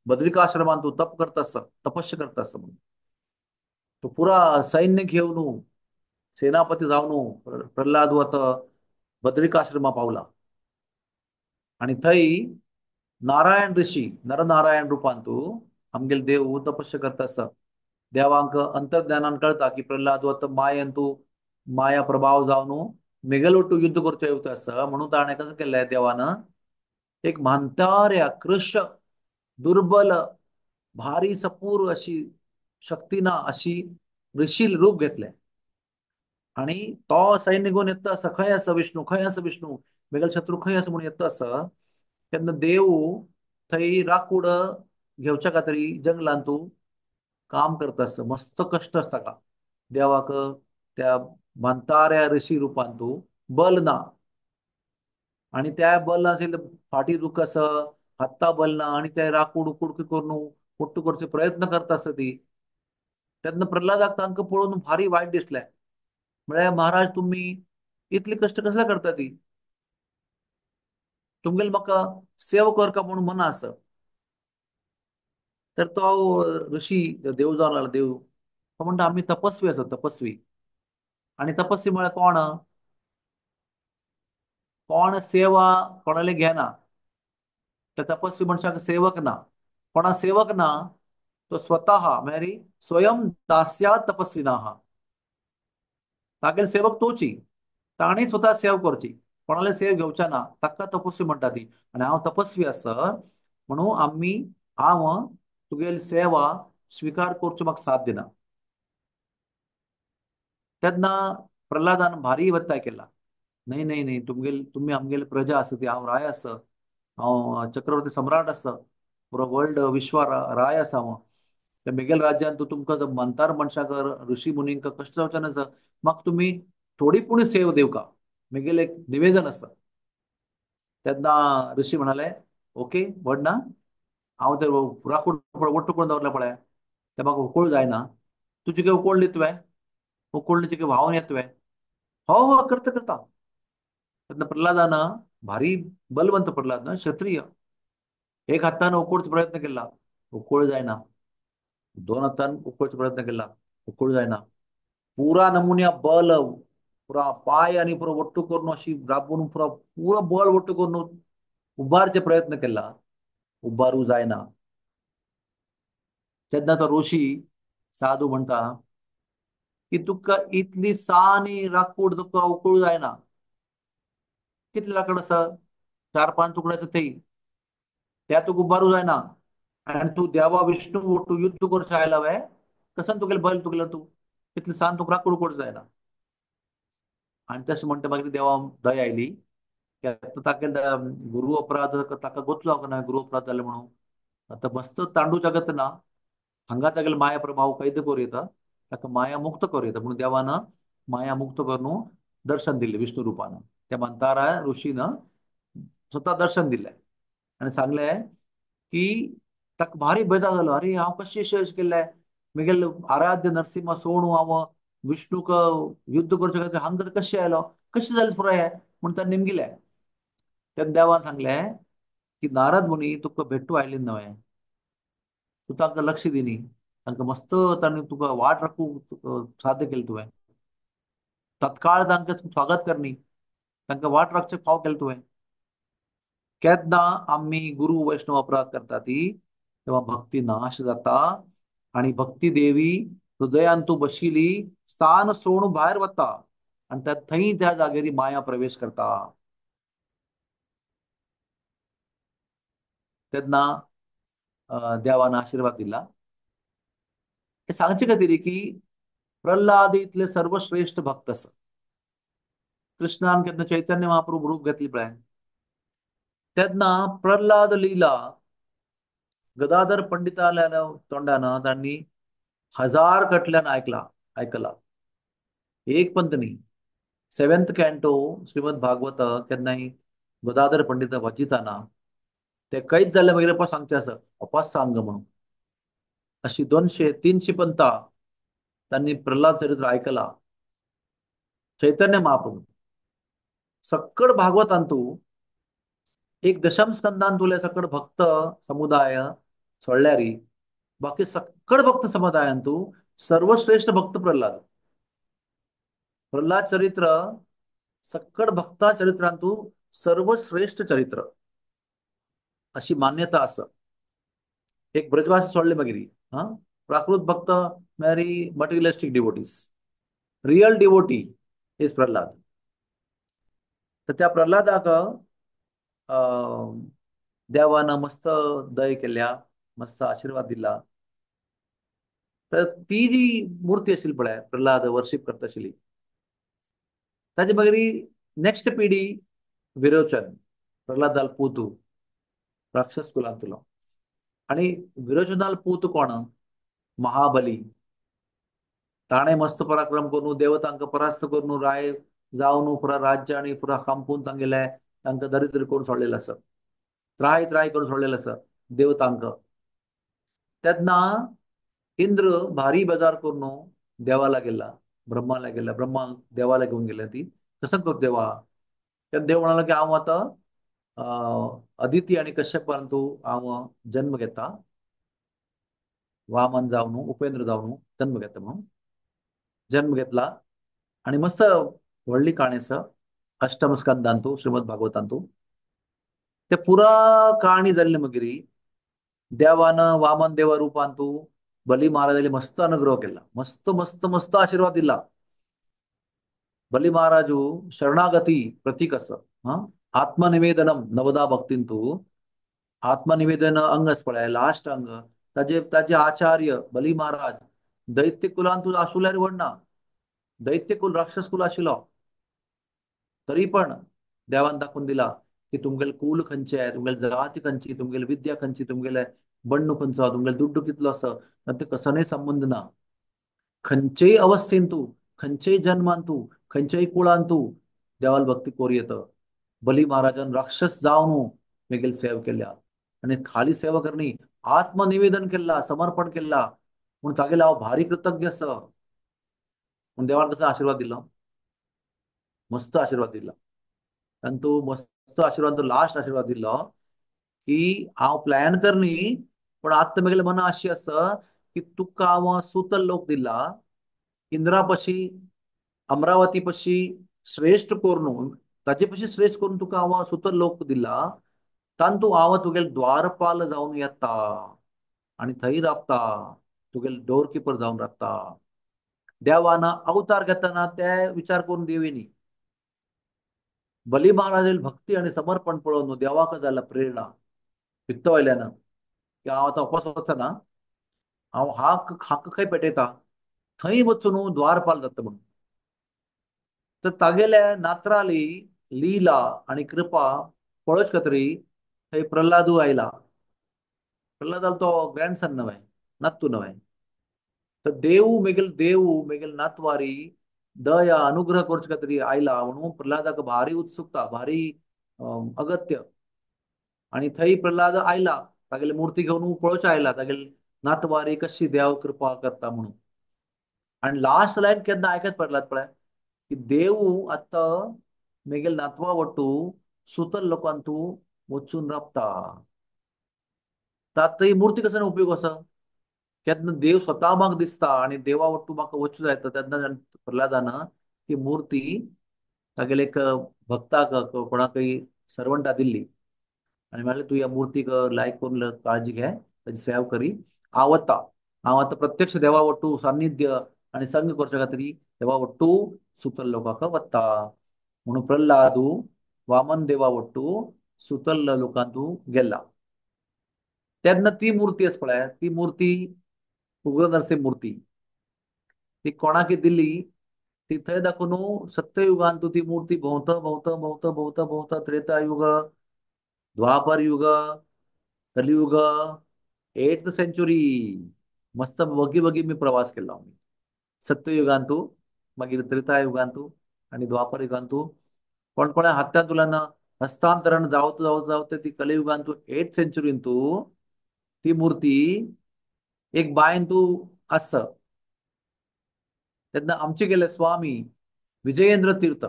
बद्रिकाश्रमात तू तप करता असा, तपस्या करता असा म्हणून. तो पुरा सैन्य घेऊन सेनापती जावन प्रल्हाद आता बद्रिकाश्रमा पावला. आणि थंय नारायण ऋषी नरनारायण रुपान तू आमगेल देव तपस्या करता असा. देवांक अंतर्ज्ञानान कळता की प्रल्हाद वत मायेन तू माया प्रभाव जावन मेगलोटू युद्ध करचो येवता असा, म्हणून ताणें कसं केलंय देवानं एक म्हांताऱ्या कृश दुर्बल भारी सपूर अशी शक्तीना अशी ऋषी रूप घेतले. आणि तो सैन्य घेऊन येता असा खंय आसा विष्णू, खंय आसा विष्णू, मेगल शत्रू खंय आसा म्हणून येता असा. तेन्ना देव थंय राखूड घेवच्या खातीर जंगलांत तूं काम करता आसता, मस्त कश्ट आसता ताका. देवाक त्या म्हांताऱ्या ऋषी रुपान तूं बल ना, आणि त्या बल नाशिल्ले फाटी दुख आसा, हाता बल ना, आणि ते राखूड उकुड करून पोट्टू करचे प्रयत्न करता आसता ती. तेन्ना प्रल्हादाक तांकां पळोवन भारी वायट दिसलें. म्हळ्यार महाराज तुम्ही इतली कश्ट कसल्या करता ती, तुमगेले म्हाका सेवा करता म्हणून मना आसा. तर तो ऋषी देव जावन आला देव तो म्हणटा आम्ही तपस्वी आसा तपस्वी. आणि तपस्वी म्हळ्यार कोण, कोण सेवा कोणाले घेना, त्या तपस्वी मनशाक सेवक ना. कोणा सेवक ना तो स्वतः म्हणजे स्वयं दास्या तपस्विना हा तागेल सेवक तोची ताणी स्वतः सेव करची कोणाला सेव घेवच्या ना ताका तपस्वी म्हणटा ती आणि हांव तपस्वी आसत म्हणून आम्ही हांव तुगेली सेवा स्वीकार करचो म्हाका साथ दिना तेन्ना प्रल्हादान भारी वत्ताय केला नाही नाही नाही तुम्ही आमगेले प्रजा आसा ती हांव राय आसा हांव चक्रवर्ती सम्राट आसा पुरो वर्ल्ड विश्वा राय आसा हांव त्या मुगेल राज्यान तूं तुमकां जर मंतार मनशाक ऋषी मुनींक कश्ट जावचें नासा म्हाका तुमी थोडी पूण सेव दिवका मुगेल एक निवेदन आसा तेन्ना ऋषी म्हणाले ओके व्हड ना हांव ते राखून वट्ट करून दवरले पळय ते म्हाका उकोळ जायना तुजी काय उकोळली तुवें उकोळणीचे काय व्हांवन येत तुवें हो हो करता करता तेन्ना प्रल्हादान भारी बलवंत प्रल्हाद ना क्षत्रिय एक हातान उकोळचो प्रयत्न केला उकोळ जायना दोन हातान उकोळचो प्रयत्न केला उकोळ जायना पुरा नमुन्या बल पुरा पाय आणि पुरो ಒಟ್ಟು करून अशी राबून पुरा पुरो बल ಒಟ್ಟು करून उबारचे प्रयत्न केला उबारू जायना तेन्ना तो ऋषी साधू म्हणटा की तुका इतली सानी राखूड तुका उकळू जायना कितले लाकड आसा चार पांच तुकडे आसा थंय त्या तुका उबारू जायना आनी तूं देवा विष्णू तूं युद्ध करचो आयला वे कसन तुगेले बैल तुगेलो तूं इतले सान तुका राखूड उकोड जायना आनी तशें म्हणटा मागीर देवा दय आयली की आतां ताका गुरु अपराध ताका गोतलो जावंक ना गुरु अपराध जाले म्हणून आतां मस्त तांडू जगत ना हांगा तागेले माया प्रभाव कैद करूं येता ताका माया मुक्त करूं येता म्हणून देवान माया मुक्त करून दर्शन दिले विष्णू रुपान त्या मंतारा ऋषीन स्वता दर्शन दिले आनी सांगले की ताका भारी बेजार जालो अरे हांव कशें अशें केल्लें मुगेल आराध्य नरसिंह सोडून हांव विष्णूक युद्ध करचे खातीर हांगा कशें आयलो कशें जालें पुरो हें म्हूण ताणें निमगिलें तेन्ना देवान सांगलें की नारद मुनी तुका भेट्टू आयली न्हय तूं तांकां लक्ष दिनी तांकां मस्त तांणी तुका वाट राखूंक साध्य केलें तुवें तत्काळ तांकां स्वागत करनी तांकां वाट राखचें फाव केलें तुवें केन्ना आमी गुरु वैष्णव अपराध करता ती तेव्हा भक्ती नाश जाता आणि भक्ती देवी हृदयान तूं बशिली स्थान सोडून भायर वता आणि त्या थंय त्या जागेरी माया प्रवेश करता तेन्ना देवान आशीर्वाद दिला हे सांगचे खातीर की प्रल्हाद इतले सर्वश्रेष्ठ भक्त आसा कृष्णान केन्ना चैतन्य महाप्रभू रूप घेतली पळय तेन्ना प्रल्हाद लीला गदाधर पंडिताल्या तोंडान तांणी हजार कटल्यान ऐकला एक पंत न्ही सेवेंथ कॅन्टो श्रीमद भागवत केन्नाय गदाधर पंडित वाचिताना ते कैद जाल्ले मागीर सांगचे आसा अपास सांग म्हणून अशी 200-300 पंता त्यांनी प्रल्हाद चरित्र ऐकला चैतन्य महाप्रभू सक्कड भागवतांतू एक दशम स्कंदान तुले सकड भक्त समुदाय सोडल्यारी बाकी सक्कड भक्त समुदायांतू सर्वश्रेष्ठ भक्त प्रल्हाद प्रल्हाद चरित्र सक्कड भक्ता चरित्रांतू सर्वश्रेष्ठ चरित्र अशी मान्यता आसा एक ब्रजवास सोडले मागीर हा प्राकृत भक्त मॅरी materialistic devotees real devotee is Pralhad तर त्या प्रल्हादाक देवान मस्त दय केल्या मस्त आशीर्वाद दिला तर ती जी मूर्ती आशिल्ली पळय प्रल्हाद वर्शीप करता आशिल्ली ताचे मागीर नेक्स्ट पिढी विरोचन प्रल्हादाल पूत राक्षस कुलांतलो आणि विरोचनाल पूत कोण महाबली ताणे मस्त पराक्रम करून देवतांका परास्त करून राय जावन पुरा राज्य आणि पुरा कांपून तांगेले तांकां दरिद्र करून सोडलेले आसा त्राय त्राय करून सोडलेले आसा देवतांका तेन्ना इंद्र भारी बेजार करून देवाला गेला ब्रह्माला गेला ब्रह्मा देवाला घेऊन गेले ती कसं कर देवा तेन्ना देव म्हणाला की हांव आतां अदिती आणि कश्यपांतू हांव जन्म घेता वामन जावन उपेंद्र जावन जन्म घेता म्हणून जन्म घेतला आणि मस्त व्हडली काणी आसा अष्टम स्कंदांतू श्रीमद भागवतांतू ते पुरा काणी जाल्ले मागीर देवान वामन देवा रुपांतू बली महाराजांनी मस्त अनुग्रह केला, मस्त मस्त मस्त आशीर्वाद दिला. बली महाराजू शरणागती प्रतीक असं. हा, आत्मनिवेदनम नवदा भक्तींतू, आत्मनिवेदन अंगच पळय लास्ट अंग. ताजे ताजे आचार्य बली महाराज दैत्य कुलांतून आसुल्यार वडना, दैत्य कुल राक्षस कुल आशिलो, तरी पण देवान दाखवून दिला की तुमगेल कुल खंयचे आहे, तुमगेल जाती खंयची, तुमगेल विद्या खंयची, तुमगेले बंडू खंयचो, तुमगेल दुड्डू कितलो असं, ते कसनय संबंध ना. खंयचेय अवस्थेन तू, खंयचेय जन्मान तू, खंयचेय कुळान तू देवाल भक्ती कोर येतं. बली महाराजान राक्षस जावन मेगेल सेव केल्या, आणि खाली सेवा करणी, आत्मनिवेदन केला, समर्पण केला, म्हणून तागेले हांव भारी कृतज्ञ आसा. म्हणून देवान कसो आशीर्वाद दिलो, मस्त आशीर्वाद दिला. आणि तो मस्त आशीर्वाद, तो लास्ट आशीर्वाद दिलो की हांव प्लॅन करनी, पण आत्ता म्हगेले मना अशी आसा की तुका हांव सुतल लोक दिला, इंद्रा पशी, अमरावती पशी श्रेष्ठ करून, ताचे पशी श्रेष्ठ करून तुका हांव सुतल लोक दिला. तांतू हांव तुगेले द्वारपाल जावन येता आणि थंय राबता, तुगेले डोर किपर जावन राबता. देवान अवतार घेताना ते विचार करून देविनी. बली महाराज भक्ती आणि समर्पण पळोवन देवाक जाला प्रेरणा भित्त वयल्यान की हांव आतां उपास वचना, हांव हाक खंय पेटयता, थंय वचून द्वारपाल जाता म्हणून. तर तागेले नात्राली लीला आणि कृपा पळोवच खातीर थंय प्रल्हादू आयला. प्रल्हादाल तो ग्रँडसन न्हय, नातू न्हय. तर देव मेगेल नातवारी दया अनुग्रह करचे खातीर आयला म्हणून प्रल्हादाक भारी उत्सुकता, भारी अगत्य. आणि थंय प्रल्हाद आयला, तागेली मूर्ती घेवन पळोवचे आयला तागेली नातवारी कशी देव कृपा करता म्हणून. आणि लास्ट लायन केन्ना आयकत पडलात पळय की देव आत्ता मेगेल नातवा वट्टू सुतल लोकांतू वचून राबता. तातय मूर्ती कसं उपयोग असा, केन्ना देव स्वता म्हाका दिसता आणि देवा वट्टू म्हाका वचूं जाय तेन्ना प्रल्हादान ती मूर्ती तागेले एक भक्ताक कोणाकय सर्वंटा दिल्ली, आणि म्हळ्यार तू या मूर्तीक लायक करून काळजी घे, ताची सेवा करी, हांव वता. हांव आतां प्रत्यक्ष देवा वट्टू सान्निध्य आणि संग करचे खातीर देवा वट्टू सुतल लोकांक वता. म्हणून प्रल्हादू वामन देवा वट्टू सुतल लोकांतू गेला. तेन्ना ती मूर्ती आसा पळय, ती मूर्ती उग्र नरसिंह मूर्ती, ती कोणाक दिल्ली, ती थंय दाखोवन सत्ययुगांतू ती मूर्ती भोंवता भोंवता भोंवता भोंवता भोंवता त्रेतायुग, द्वापर युग, कलियुग, 8th सेंचुरी मस्त वगी वगी मी प्रवास केला. सत्ययुगांतू, मागीर त्रेतायुगांतू आणि द्वापर युगांतू, कोण कोणा हातान तुला हस्तांतरण जावत जावत जावत ती कलियुगांतू 8th सेंचुरींतू ती मूर्ती एक बायन तू आस. तेन्ना आमचे गेले स्वामी विजयेंद्र तीर्थ,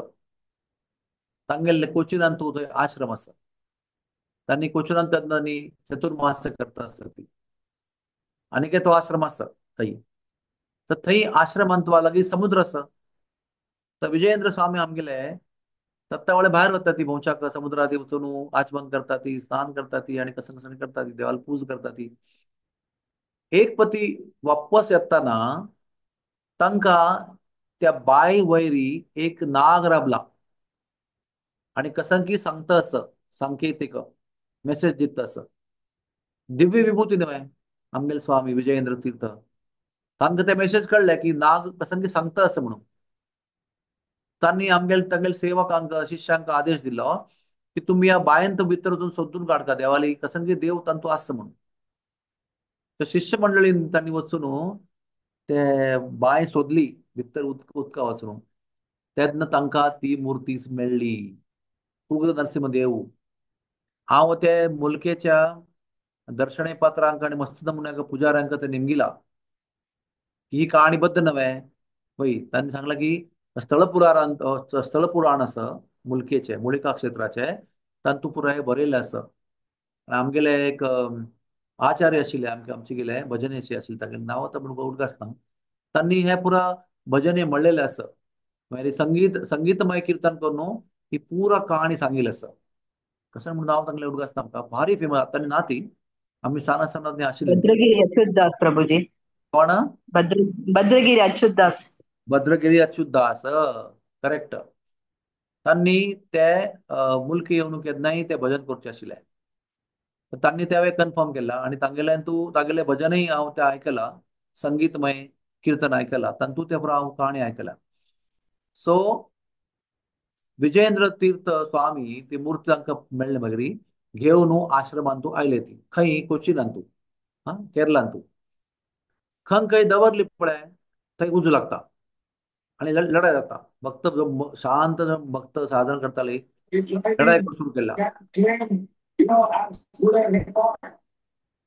तांगेले कोचिनान तू थंय आश्रम आसा. तांणी कोचिनान तेन्ना न्ही चतुर्मास्य करता आसता ती, आनीक तो आश्रम आसा थंय. तर थंय आश्रमांत वा लागीं समुद्र आसा. तर विजयेंद्र स्वामी आमगेले सत्ता वेळे भायर वता ती भोंवच्याक, समुद्रात वचून आचमन करता ती, स्नान करता ती, आणि कसं कसं करता ती, देवाला पूज करता ती. एक पती वापस येताना तांकां त्या बाय वयरी एक नाग राबला, आणि कसंकी सांगता असं सांकेतिक मेसेज दिता असं. दिव्य विभूती न्हय आमगेले स्वामी विजयेंद्र तीर्थ, तांकां ते मेसेज कळले की नाग कसंकी सांगता असं म्हणून. तांणी आमगेले तांगेले सेवकांक शिष्यांक आदेश दिलो की तुम्ही या बायंत भितर वचून सोदून काडका देवाली कसंकी देव तांतू आसा म्हणून. तर शिष्य मंडळीन तांणी वचून ते बांय सोदली भितर उदका वचून. तेन्ना तांकां ती मूर्ती मेळ्ळी, उग्र नरसिंहदेव. हांव ते मुलकेच्या दर्शने पात्रांक आणि मस्त नमुन्याक पुजाऱ्यांक ते नेमगिला की ही काणीबद्ध न्हय. पळय तांणी सांगला की स्थळ पुराण आसा मुलकेचे, मुळिका क्षेत्राचे, तांतू पुराय हे बरयल्लें आसा. आणि आमगेले एक आचार्य आशिल्ले, आमचे गेले भजनी आशिल्ले, तागेलें नांव आतां म्हणून उठूंक आसना. तांणी हे पुरा भजने म्हणलेले आसा. मागीर संगीतमय कीर्तन करून ही पुरा काणी सांगिल्ली आसा. कसं म्हणून नांव तांगेलें उठूंक आसना आमकां, भारी फेमस. तांणी ना ती आमी साना साना आशिल्ली ती. रुद्रगिरी येथेच जात प्रभूजी. कोण? भद्र भद्रगिरी अच्युतदास. भद्रगिरी अच्युतदास. करेक्ट. तांणी ते मुल्की येवनूक येदनाय ते भजन करचे आशिल्ले. तांणी त्या वेळी कन्फर्म केला आणि तांगेले भजनय हांव ते आयकलां. संगीतमय कीर्तन आयकलां तातूंत ते हांव काणी आयकल्या. सो विजयेंद्र तीर्थ स्वामी ती मूर्ती तांकां मेळ्ळे मागीर घेवन आश्रमांतू आयले ती खंय कोचीनांतू. केरळांतू खंय दवरली पळय थंय उजो लागता आणि लढाई जाता. भक्त शांत भक्त साधन करताले It लढाई lies सुरू केला. that claim, as good as record.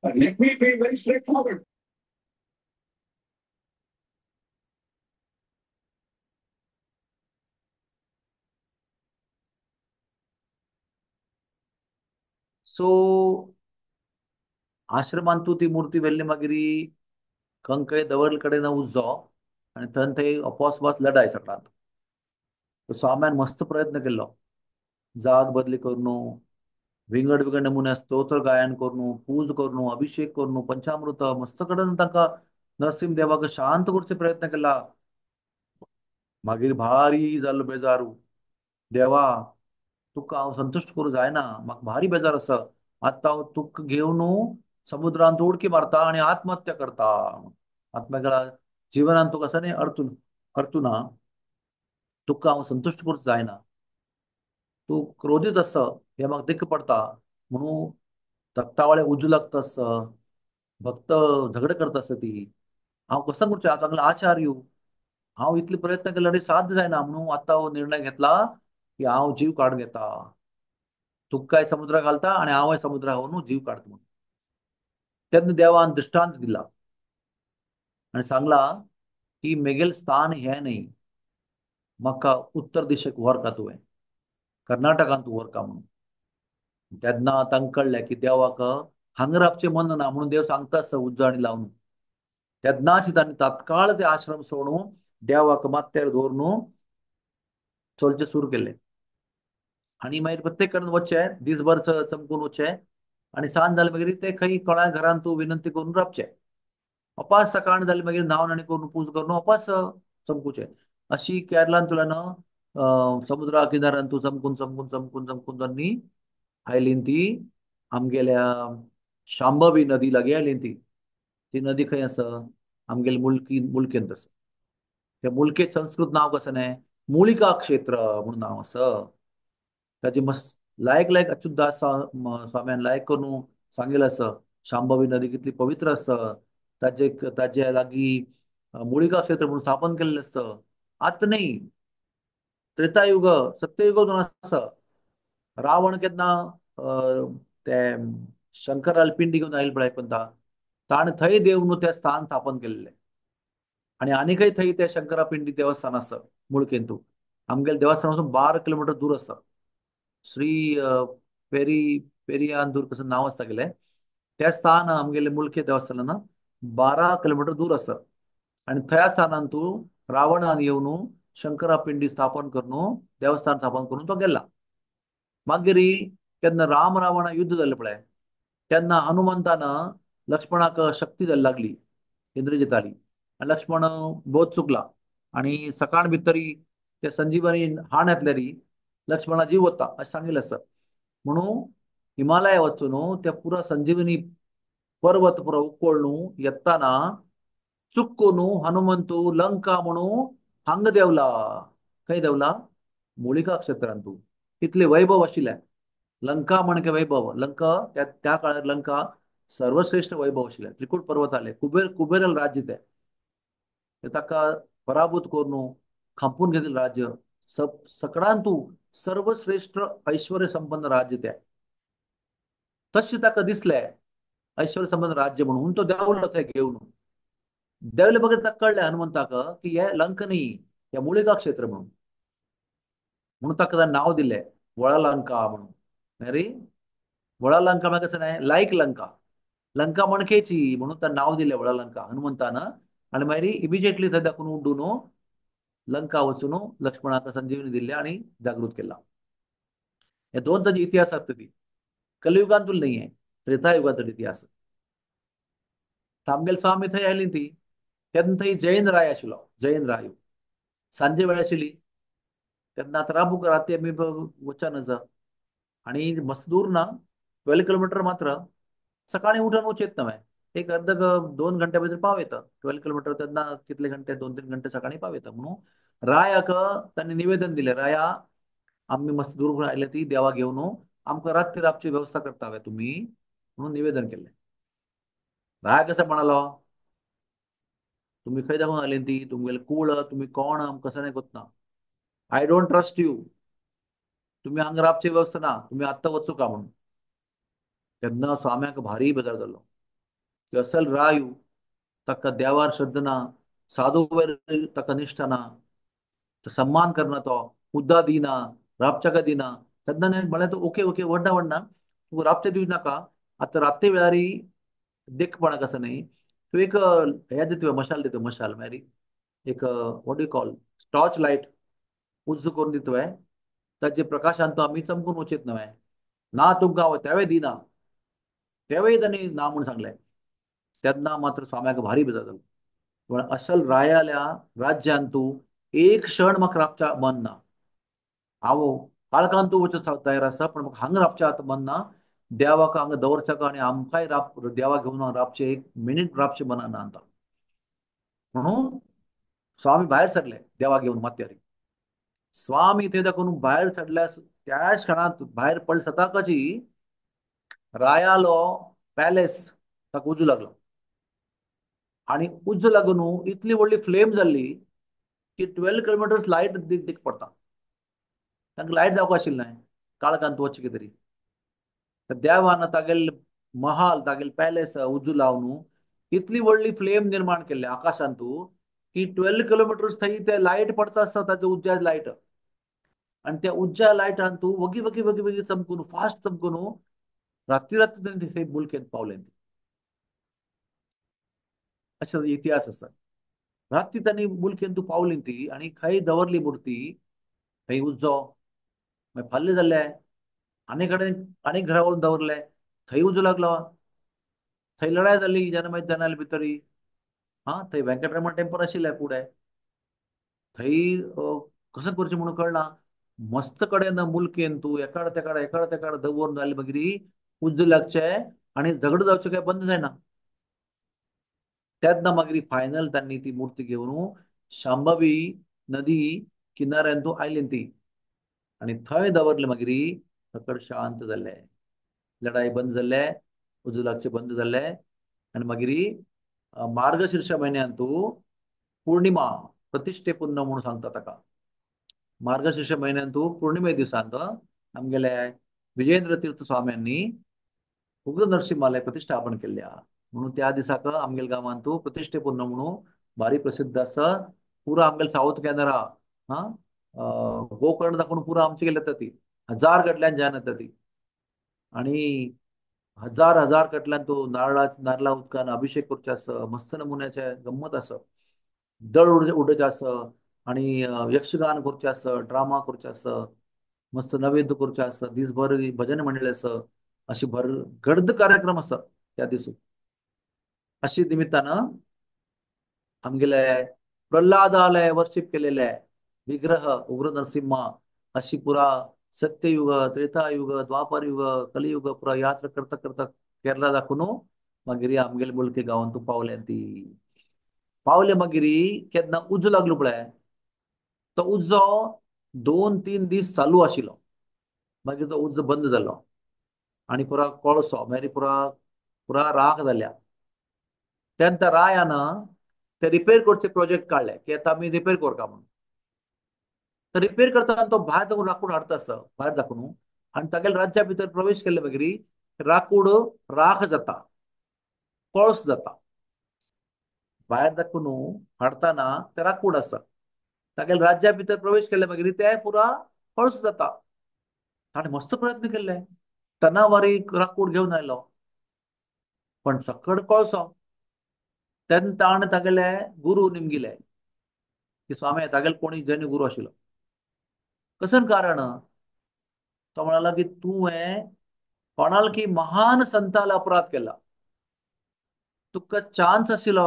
But let me be very straightforward. So आश्रमांतू ती मूर्ती व्हेल्ली मागीर खंय दवरले कडेन उजो आणि थंय अपोसपास लढाई सगळ्यांत. स्वाम्यान मस्त प्रयत्न केलो. जाग बदली करून विंगड विंगड नमुने स्तोत्र गायन करून पूज करून अभिषेक करून पंचामृत मस्त कडेन तांकां नरसिंह शांत करचे प्रयत्न केला. मागीर भारी जाल्लो बेजारू. देवा तुका हांव संतुश्ट करूं जायना. म्हाका भारी बेजार आसा. आतां हांव तुका घेवन समुद्रांत उडकी मारता आणि आत्महत्या करता. आत्महत्या जिवनांत तुका आसा न्ही अर्थूना. तुका हांव संतुश्ट करूं जायना. तू क्रोधीत आसा हे म्हाका दिक्क पडटा. म्हणून तख्तावळे उजू लागता आसता. भक्त झगडे करता आसता ती. हांव कसं करचें? हांव तांगेलो आचार्य. हांव इतले प्रयत्न केले तरी साध्य जायना म्हणून आतां हो निर्णय घेतला की हांव जीव काडून घेता. तुकाय समुद्राक घालता आणि हांवय समुद्राक व्हरून जीव काडटा म्हणून. तेन्ना देवान दृश्टांत दिला आणि सांगला की मेगेल स्थान हें न्ही. म्हाका उत्तर दिशेक व्हरता तुवें. कर्नाटकांत तूं व्हरता म्हणून. तेन्ना तांकां कळ्ळें की देवाक हांगा रावचें मन ना म्हणून देव सांगता आसता उज्जड लावन. तेन्नाच तांणी तात्काळ ते आश्रम सोडून देवाक माथ्यार दवरून चलचें सुरू केलें. आणि मागीर प्रत्येक कडेन वचचें दीसभर चमकून वचचें आणि सांज जाले मागीर ते खंय कोणा घरांत तूं विनंती करून रावचें. अपास सकाळ जाली मागीर न्हावन आनी करून पूज करून अपास चमकुचें. अशी केरळांतल्यान समुद्रा किनाऱ्यान तूं चमकून चमकून चमकून चमकून जाल्ली आयली ती आमगेल्या शांभवी नदी लागीं आयली ती. ती नदी खंय आसा? आमगेल्या मुल्केंत आसा. त्या मुल्केक संस्कृत नांव कशें न्हय? मुळिका क्षेत्र म्हणून नांव आसा. ताची मस्त लायक लायक अच्युतदास स्वाम्यान लायक करून सांगिल्लें आसा. शांभवी नदी कितली पवित्र आसा. ताचे लागीं मुळिका क्षेत्र म्हणून स्थापन केल्लें आसता. आतां न्ही, त्रेतायुग सत्ययुग आसा. रावण केन्ना ते शंकराल पिंडी घेवन आयले पळय कोणता ताणें थंय देव न्हू तें स्थान स्थापन केल्लें. आणि आनीकय थंय ते शंकरा पिंडी देवस्थान आसा मुळकेंतू. आमगेल्या देवस्थानासून 12 किलोमीटर दूर आसा. श्री पेरी पेरियांदूर कसं नांव आसता गेलें. तें स्थान आमगेले मुळके देवस्थानान 12 किलोमीटर दूर आसा. आणि थंय स्थानान तूं रावणान येवन शंकरा पिंडी स्थापन करून देवस्थान स्थापन करून तो गेला. मागीर केन्ना राम रावण युद्ध जाल्लें पळय तेन्ना हनुमंतान लक्ष्मणाक शक्ती जाय लागली इंद्रजीत आली आनी लक्ष्मण बोध चुकला आणि सकाळ भितरी ते संजीवनी हाण येतल्यारी लक्ष्मणा जीव वता अशें सांगिल्लें आसा. म्हणून हिमालया वचून त्या पुरा संजीवनी पर्वत पुरो उकोळून येताना चुकून हनुमंतू लंका म्हणून हांगा देवला. खंय देवला? मुळिका क्षेत्रांतू. इतले वैभव आशिल्लें. लंका म्हणजे वैभव. लंका त्या काळार लंका सर्वश्रेष्ठ वैभव आशिल्लें. त्रिकूट पर्वत आले कुबेरल राज्य ते ताका पराभूत करून खांपून घेतिल्लें राज्य. सगळ्यांतू सर्वश्रेष्ठ ऐश्वर्य संपन्न राज्य ते. तशें ताका दिसलें ऐश्वर्य संपन्न राज्य म्हणून तो देंवलो थंय घेवन. देवले बघत ताका कळलें हनुमंताक की हे लंका न्ही हे मुळिका क्षेत्र म्हणून ताका नांव दिलें वळा लंका म्हणून. अरे वळा लंका म्हणजे कसं नाही लायक लंका. लंका मणकेची म्हणून ताका नाव दिलें वळा लंका हनुमंतान. आनी मागीर इमिजिएटली थंय दाखवून उड्डून लंका वचून लक्ष्मणाक संजीवनी दिल्ली आणि जागृत केला. हे दोन ताचे इतिहास आसता ती. कलियुगांतूल नाही आहे त्रेतायुगांतलो इतिहास. थांबगेल स्वामी थंय आयली ती तेन्ना थंय जैन राय आशिल्लो, जैन राय. सांजे वेळ आशिल्ली, तेन्ना आतां राबूक राती आमी वचन आसा. आणि मस्त दूर ना, 12 किलोमीटर मात्र. सकाळी उठून वचयत नव्हे. एक 2 घंटे भितर पावयता. 12 किलोमीटर तेन्ना कितले घंटे, 2-3 घंटे सकाळी पावयता. म्हणून रायाक तांणी निवेदन दिलें, राया आम्ही मस्त दूर आयले ती देवा घेऊन आमकां रात्री रावची व्यवस्था करता हवे तुम्ही, म्हणून निवेदन केले. राय कसं म्हणालो, तुम्ही खंय दाखवून आले ती, तुमगेले कूळ, तुम्ही कोण, आमकां कसं नाही कोत्ता. I don't trust you. तुम्ही हांगा रावची व्यवस्था ना, तुम्ही आत्ता वचू का म्हणून. तेन्ना स्वाम्याक भारी बेजार जालो, की असल राय ताका देवार श्रद्धा ना, साधू वयर ताका निश्ठा ना, तो सम्मान करना, तो उद्दा दिना, राबच्याका दिना. तेन्ना न्ही म्हळें तूं ओके ओके व्हडना व्हडना, तूं राबचे दिवं नाका. आतां रात्री वेळारी देखपणाक आसा न्ही, तूं एक हे दितवे, मशाल दितवे, मशाल मारी एक what you call, torch light उज्ज करून दितवे. ताचे प्रकाशान तो आमी चमकून वचयत न्हय. ना तुमकां हांव तेवे दिना. तेवेय तांणी ना म्हूण सांगलें. तेन्ना मात्र स्वाम्याक भारी बेजार जालो. पण असल रायाल्या राज्यान तूं एक क्षण म्हाका राबच्या मन ना. हांव काळखांत तूं वचत तयार आसा, पण म्हाका हांगा राबचें आतां मन ना. देवाक हांगा दवरच्या आनी आमकांय देवा घेवन हांव राबचें, एक मिनीट राबचें मना ना आतां. म्हणून स्वामी भायर सरले देवा घेवन मात्यारी. स्वामी थंय दाखोवन भायर सरल्या त्याच क्षणांत भायर पडले सताकाची रायालो पॅलेस ताका उजू लागलो. आणि उज्ज लागून इतली व्हडली फ्लेम जाल्ली की 12 किलोमिटर्स लायट दिक पडटा. तांकां लायट जावंक आशिल्लें न्हय, काळखांत वचचे कितें. तर देवान तागेले महाल, तागेले पॅलेस उजू लावन इतली व्हडली फ्लेम निर्माण केल्ले आकाशांत की 12 किलोमिटर्स थंय ते लायट पडता आसता ताचे उज्ज्या लायट. आणि त्या उज्ज्या लायटान तूं वगी वगी वगी वगी चमकून, फास्ट चमकून रात्री रात्री तांणी थंय मुल्केंत पावले. अशे इतिहास आसा. रात्री तांणी मुल्केंत तूं पावली ती आनी खंय दवरली मुर्ती, थंय उज्जो. मागीर फाल्लें जाल्लें आनी कडेन आनीक घरा व्हरून दवरलें, थंय उजो लागलो. थंय लढाय जाली जनमेजनाले भितरी. हा, थंय व्यंकटरमण टेंपल आशिल्लें फुडें. थंय कसं करचें म्हणून कळना. मस्त कडेन मुल्केन तूं एकाड तेकाड एकाड तेकाड दवरून जालें मागीर उज्ज लागचें आनी झगड जावचें काय बंद जायना. तेन्ना मागीर फायनल तांणी ती मुर्ती घेवन शांभवी नदी किनाऱ्यान तूं आयली ती. आनी थंय दवरले मागीर सकड शांत जाल्लें. लढाई बंद जाल्ले, उजो लागचें बंद जाल्लें. आनी मागीर मार्गशीर्ष म्हयन्यान तूं पौर्णिमा, प्रतिश्ठे पुन्न म्हणून सांगता ताका. मार्गशीर्ष म्हयन्यान तूं पौर्णिमे दिसांक आमगेले विजेंद्र तीर्थ स्वाम्यांनी उग्र नरसिंहालय प्रतिश्ठापन केल्ल्या. म्हणून त्या दिसाक आमगेल्या गांवांत तूं प्रतिश्ठे पुन्न म्हणून भारी प्रसिद्ध आसा. पुरो आमगेले साऊथ कॅनरा, हा, गोकर्ण दाखवून पुरो आमचे गेले येता ती. हजार कडल्यान जान येता ती. आणि हजार हजार कडल्यान तूं नारळा उदकान अभिषेक करचे आसा. मस्त नमुन्याचे गंमत आसा. दळ उडोवचें आसा. आणि यक्षगान करचें आसा, ड्रामा करचे आसा, मस्त नैवेद्य करचें आसा, दीसभर भजन मंडळी आसा. अशी गर्द कार्यक्रम आसा त्या दिसा. अशी निमित्तान आमगेले प्रल्हादालय वर्शीप केलेले विग्रह उग्र नरसिंहा अशी पुरा सत्ययुग, त्रेतायुग, द्वापरयुग, कलियुग पुरा यात्रा करता करता केरला दाखवून मागीर आमगेले मुलके गांवांत तूं पावले ती. पावले मागीर केन्ना उजो लागलो पळय, तो उज्जो 2-3 दीस चालू आशिल्लो. मागीर तो उज्जो बंद जालो आनी पुरा कोळसो मागीर पुरा पुरा राख जाल्या. तेन्ना रायान ते रिपेर करचे प्रोजेक्ट काडले की आतां आमी रिपेर करता म्हणून. तर रिपेर करतना तो भायर दाखवून राखूड हाडटा आसता भायर दाखवून. आनी तागेल्या राज्या भितर प्रवेश केले मागीर राखूड राख जाता, कोळस जाता. भायर दाखवून हाडटाना ते राखूड आसा. तागेल्या राज्या भितर प्रवेश केले मागीर ते पुरा कोळस जाता. ताणें मस्त प्रयत्न केले, टनावारी राखूड घेवन आयलो, पण सकड कोळसो. तेन्ना ताणें तागेले गुरू निमगिले की स्वामी तागेले कोणी जैन गुरू आशिल्लो. कसन कारण तो म्हणाला की तुवें कोणाल की महान संताला अपराध केला. तुका चान्स आशिल्लो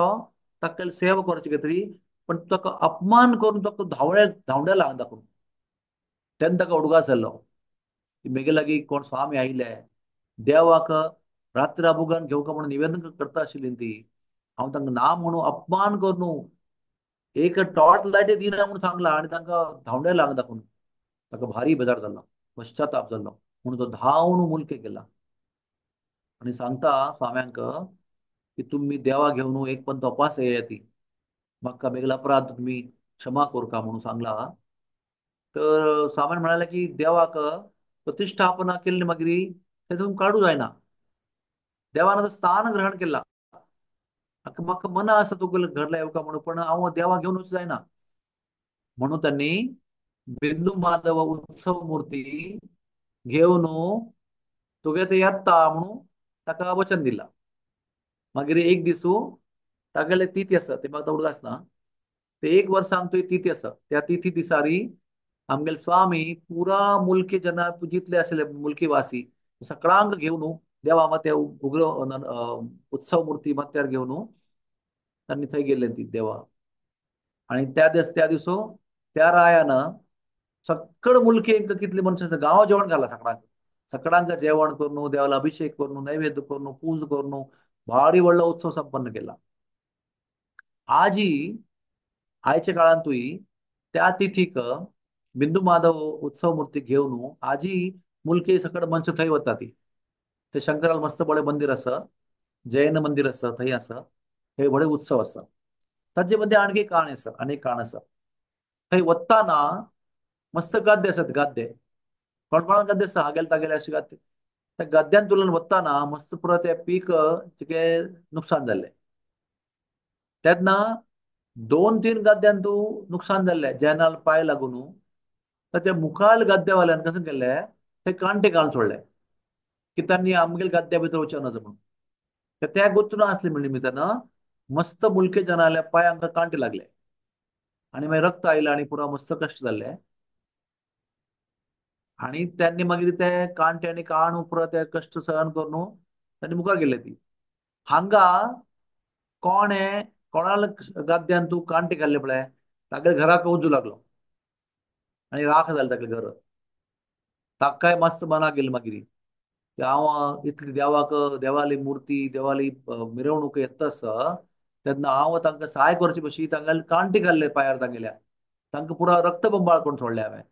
ताका सेवा करची तरी पण ताका अपमान करून ताका धांवड्या लागून दाखोवन तेन्ना ताका उडगास जाल्लो की म्हगे लागीं कोण स्वामी आयले देवाक रात्री अबुगान घेवका म्हणून निवेदन करता आशिल्ली ती हांव तांकां ना म्हणून अपमान करून एक टॉर्च लायटी दिना म्हणून सांगला आनी तांकां धांवड्या लागून दाखोवन ताका भारी बेजार जाल्लो पश्चाताप जाल्लो म्हणून तो धांवन मुलके गेला आनी सांगता स्वाम्यांक की तुमी देवा घेवन एक पण तपास येयाती म्हाका मेगला अपराध तुम्ही क्षमा कोरता म्हणून सांगला तर स्वामीन म्हणाले की देवाक प्रतिष्ठापना केल्ली मागीर तेतून काडू जायना देवान आतां स्थान ग्रहण केला म्हाका मना आसा तुगेले घरला येवका म्हणून पण हांव देवा घेवन वचूं जायना म्हणून त्यांनी बिंदू माधव उत्सव मूर्ती घेवन तुगे ते येता म्हणून ताका वचन दिला मागीर एक दिसू तागेले तिथी आसा ते म्हाका उडगास ना ते एक वर्सांक तुवें तिथी आसा त्या तिथी दिसारी आमगेले स्वामी पुरा मुल्की जना जितले आशिल्ले मुल्की वासी सगळ्यांक घेवन देवा मात उगडो उत्सव मूर्ती मात्यार घेवन तांणी थंय गेले ती देवा आणि त्या दिसो त्या रायान सक्कड मुलकेक कितले मनशां आसा गांव जेवण घाला सगळ्यांक सगळ्यांक जेवण करून देवाला अभिषेक करून नैवेद्य करून पूज करून भारी व्हडलो उत्सव संपन्न केला आजी आयच्या काळांतूय त्या तिथीक बिंदू माधव उत्सव मूर्ती घेवन आजी मुलके सकड मनशां थंय वता ती ते शंकराल मस्त बडे मंदिर आसा जैन मंदिर आसा थंय आसा थंय बडे उत्सव आसा ताजे मध्ये आणखी काण आसा अनेक काण आसा थंय वताना मस्त गाद्दे आसात गाद्दे कोण कोणाक गाद्दे आसा हागेले तागेले अशे गाद्दे त्या गाद्द्यान तुलन वताना मस्त पुरो ते पीक तिगे नुकसान जाल्ले तेन्ना दोन तीन गाद्द्यान तू नुकसान जाल्ले जैनाल पांय लागून तर त्या मुखाल गाद्द्यावाल्यान कसं केलें ते कांटे घालून सोडले की त्यांनी आमगेल गाद्द्या भितर वचूं नज म्हणून त्या गुंतून आसले म्हणजे निमित्तान मस्त मुलके जनाल्या पांयांक कांटे लागले आणि मागीर रक्त आयलें आणि पुरो मस्त कश्ट जाल्ले आणि त्यांनी मागीर ते कांटे आनी काण पुरो ते कश्ट सहन करून त्यांनी मुखार गेले ती हांगा कोणे कोणाल गाद्यान तू कांटे घाल्ले पळय तागे घराक उजू लागलो आणि राख जालें तागेलें घर ताकाय मस्त मनाक गेली मागीर की हांव इतली देवाक देवाली मूर्ती देवाली मिरवणूक येता आसा तेन्ना हांव तांकां सहाय करचे भशेन तांगेले कांटे घाल्ले पांयार तांगेल्या तांकां पुरो रक्तबंबाळ करून सोडले हांवें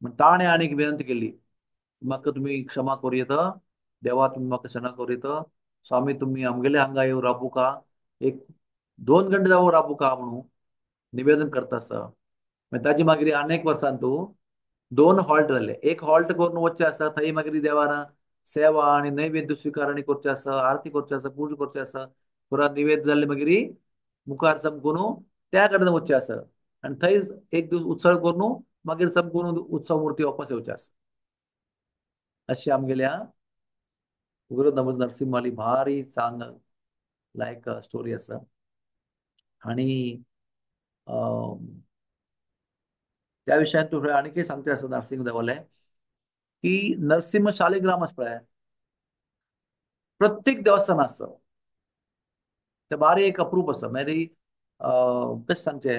म्हण ताणें आनीक विनंती केली म्हाका तुमी क्षमा करूं येता देवा तुमी म्हाका क्षमा करूं येता स्वामी तुमी आमगेले हांगा येवन राबुका एक 2 घंटे जावं राबुका म्हणून निवेदन करता आसा मागीर ताजे मागीर अनेक वर्सांतू 2 हॉल्ट जाले एक हॉल्ट करून वचचे आसा थंय मागीर देवान सेवा आनी नैवेद्य स्विकारणी करचे आसा आरती करची आसा पूजा करची आसा पुरा निवेद जाल्ले मागीर मुखार चमकून त्या कडेन वचचे आसा आनी थंय एक दीस उत्सव करून मागीर चमकून उत्सव मूर्ती वापस येवचे आसा अशी आमगेल्या उग्र नरसिंहाली भारी चांग लायक स्टोरी आसा आणि त्या विशयान तू आणखी सांगते असं नरसिंह देवाले की नरसिंह शालिग्राम आसा पळय प्रत्येक देवस्थान आसता ते बारी एक अप्रूप आसा मागीर कशें सांगचे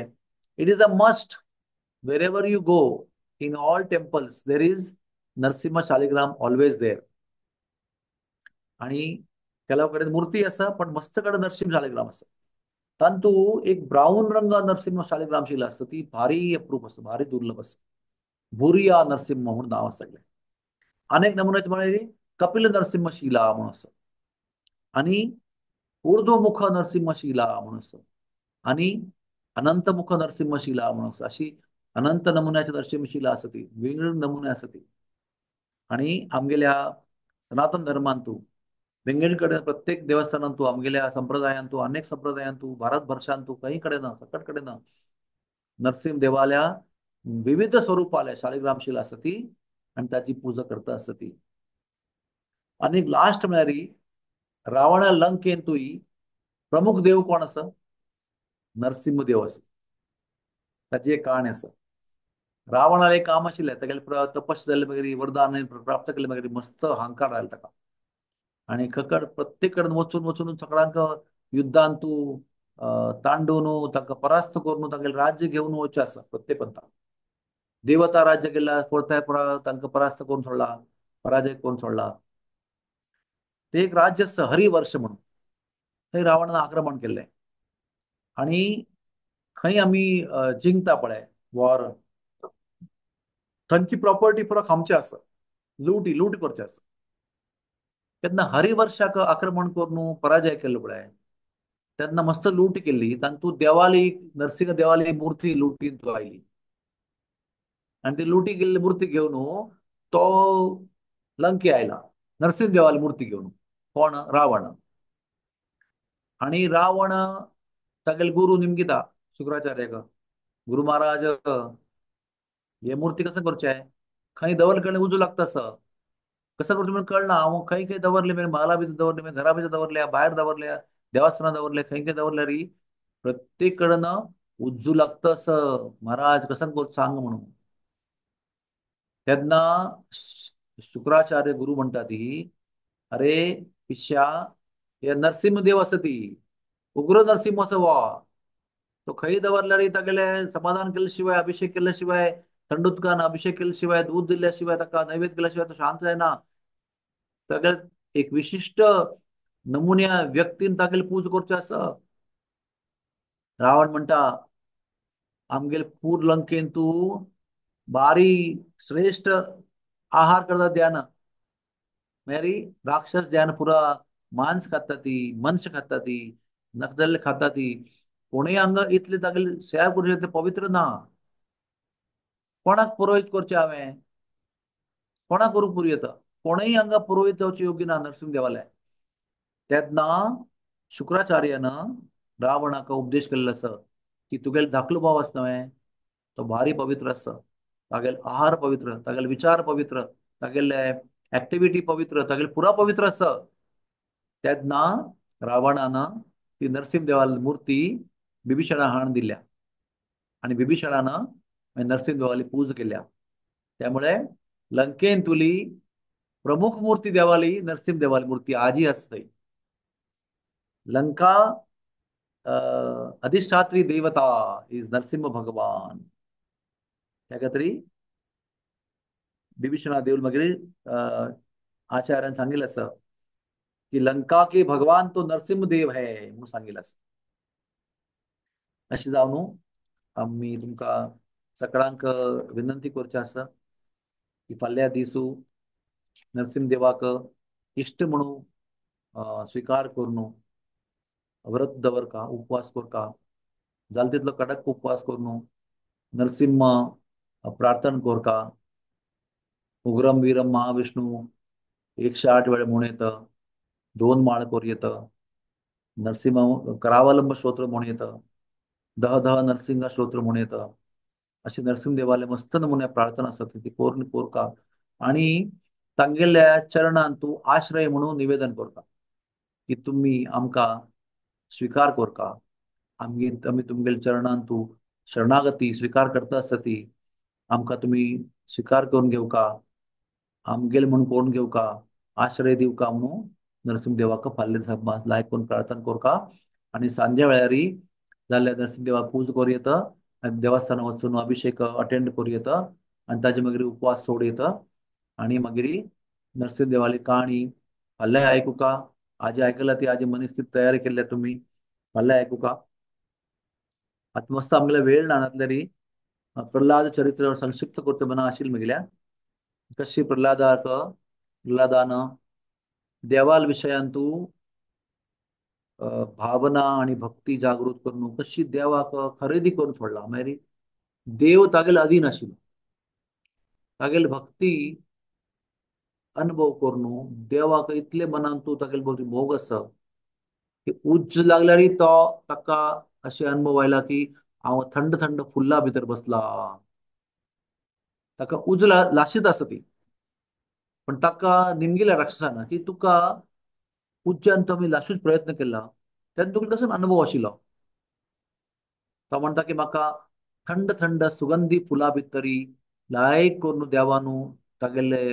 it is a must where ever you go in all temples there is Narasimha Shaligram always there आणि ಕೆಲವು कडेन मूर्ती आसा पण मस्त कडेन नरसिंह शालिग्राम आसा तांतू एक ब्राऊन रंग नरसिंह शालिग्राम शिला आसता ती भारी अप्रूप आसता भारी दुर्लभ आसता बुरिया नरसिंह म्हणून नाव आसा सगळे अनेक नमुन्याचे म्हळ्यार कपिल नरसिंह शिला म्हणून आसा आणि ऊर्ध्वमुख नरसिंह शिला म्हणून आसा आणि अनंतमुख नरसिंह शिला म्हणून आसा अशी अनंत नमुन्याची नरसिंह शिला आसा ती वेगवेगळे नमुने आसा ती आणि आमगेल्या सनातन धर्मांतू वेगवेगळे प्रत्येक देवस्थानांतू आमगेल्या संप्रदायांतू अनेक संप्रदायांतू भारत वर्षांतू काही कडेन सकट कडेन नरसिंह देवाल्या विविध स्वरूपाल्या शालिग्राम शिला आसा ती आणि ताची पूजा करता आसा ती आणि लास्ट म्हळ्यार रावणा लंकेंतूय प्रमुख देव कोण आसा नरसिंह देव आसा ताची एक काणी आसा रावणाला एक काम आशिल्लें तागेले तपश्य जाल्ले मागीर वरदान प्राप्त केले मागीर मस्त अहंकार आयलो ताका आणि खकड प्रत्येक कडेन वचून वचून सगळ्यांक युद्धांतू तांडून ताका परास्त करून तागेले राज्य घेवन वचचें आसा प्रत्येक पंथा. देवता राज्य केला पळताय तांकां परास्त करून सोडला, पराजय करून सोडला. ते एक राज्य आसा हरिवर्ष म्हणून, थंय रावणान आक्रमण केल्लें. आनी खंय आमी जिंकता पळय वॉर, थंयची प्रॉपर्टी पुरो खावचे आसा, लूट करचे आसा. तेन्ना हरिवर्षाक आक्रमण करून पराजय केल्लो पळय, तेन्ना मस्त लूट केल्ली. तातूंत देवाली, नरसिंह देवाली मुर्ती लुटीन तो आयली. आणि ती लुटी गेल्ली मूर्ती घेवन तो लंके आयला नरसिंह देवाली मूर्ती घेवन. कोण? रावण. आणि रावण तागेले गुरु निमगिता शुक्राचार्याक, गुरु महाराज हे मूर्ती कसं करचे, खंय दवरले उजू लागता असं कसं करचें म्हणून कळना. हांव खंय खंय दवरले, मागीर महाला भितर दवरले, मागीर घरा भितर दवरल्या, भायर दवरल्या, देवस्थानां दवरले, खंय खंय दवरल्या री प्रत्येक कडेन उज्जू लागता असं. महाराज कसं करचें सांग म्हणून. तेन्ना शुक्राचार्य गुरु म्हणटा ती, अरे पिश्या, हे नरसिंहदेव आसा ती, उग्र नरसिंह असो वो. तो खंय दवरल्यार तागेले समाधान केल्या शिवाय, अभिषेक केल्या शिवाय, थंड उदकान अभिषेक केल्या शिवाय, दूध दिल्या शिवाय, ताका नैवेद्य केल्या शिवाय तो शांत जायना. तागेले एक विशिष्ट नमुन्या व्यक्तीन तागेले पूज करचे आसा. रावण म्हणटा, आमगेले पूर लंकेन तूं भारी श्रेष्ठ आहार करता द्याना. मेरी राक्षस ज्यान पुरा मांस खाता ती, मनुष्य खाता ती, नकदल्ले खाता ती. कोणीय हांगा इतले तागेले सेवा करचे ते पवित्र ना. कोणाक पुरोहित करचे हांवें, कोणाक करूंक पुरयता? कोणय हांगा पुरोहित जावचे योग्य ना नरसिंह देवालय. तेन्ना शुक्राचार्यान रावणाक उपदेश केल्लो आसा की तुगेलो धाकलो भाव आसा न्हय, तो भारी पवित्र आसा. तागेले आहार पवित्र, तागेले विचार पवित्र, तागेले ऍक्टिव्हिटी पवित्र, तागेले पुरा पवित्र आसा. तेन्ना रावणान ती नरसिंह देवाली मूर्ती बिभीषणा हाण दिल्या. आणि बिभीषणानं नरसिंह देवाली पूज केल्या. त्यामुळे लंकेन तुली प्रमुख मूर्ती देवाली नरसिंह देवाली मूर्ती आजी असते. लंका अधिष्ठात्री देवता इज नरसिंह भगवान. त्या खातीर बिभीषणा देऊळ मागीर आचार्यान सांगिल्लें आसा की लंका के भगवान तो नरसिंह देव है म्हणून सांगिल्लें आसा. अशें जावन आमी तुमकां सगळ्यांक विनंती करची आसा की फाल्या दिसू नरसिंह देवाक इश्ट म्हणून स्वीकार करून व्रत दवरका, उपवास करका. जाल तितलो कडक उपवास करून नरसिंह प्रार्थना करका. उग्रम वीरम महाविष्णू 108 वेळ म्हणून येतं, 2 माळ करूं येतं. नरसिंह करावलंब स्तोत्र म्हणून येतं, दह दह नरसिंह स्तोत्र म्हणून येतं. अशी नरसिंह देवालय मस्त नमुने प्रार्थना आसता ती करून कोरका. आणि तांगेल्या चरणान तूं आश्रय म्हणून निवेदन करता की तुमी आमकां स्वीकार करका. आमी तुमगेल्या चरणान तूं शरणागती स्वीकार करता आसता ती आमकां तुमी स्वीकार करून घेवका, आमगेल म्हणून कोण घेवका, आश्रय दिवका म्हणून नरसिंह देवाक फाल्ल्या दिसा लायक करून प्रार्थना करका. आणि सांजे वेळारी जाल्यार नरसिंह देवा पूज करूं येता, आनी देवस्थानां वचून अभिषेक अटेंड करूं येता. आनी ताजे मागीर उपवास सोड येता. आणि मागीर नरसिंह देवाली काणी फाल्यां आयकुका. आजी आयकला ती आजी मनीस कितें तयारी केल्या तुमी, फाल्यां आयकुका. आतां मस्त आमगेले वेळ ना नातल्यारी प्रल्हाद चरित्र संक्षिप्त करता मना आशिल्लें म्हगेल्या. कशी प्रल्हादान देवाल विशयान तूं भावना आणि भक्ती जागृत करून कशी देवाक खरेदी करून सोडला. मागीर देव तागेले अधीन आशिल्लो. तागेली भक्ती अनुभव करून देवाक इतले मनान तूं तागेले भक्ती मोग आसा की उज्ज लागल्यार तो ताका अशें अनुभव आयला की हांव थंड थंड फुल्ला भितर बसला. ताका उज लाशीत आसा ती. पण ताका निमगेल्या राक्षसाना की तुका उज्यान तो आमी लासूच प्रयत्न केला. तेन्ना तुका तसो अनुभव आशिल्लो. तो म्हणटा की म्हाका थंड थंड सुगंधी फुलां भितरी लायक करून देवानू तागेले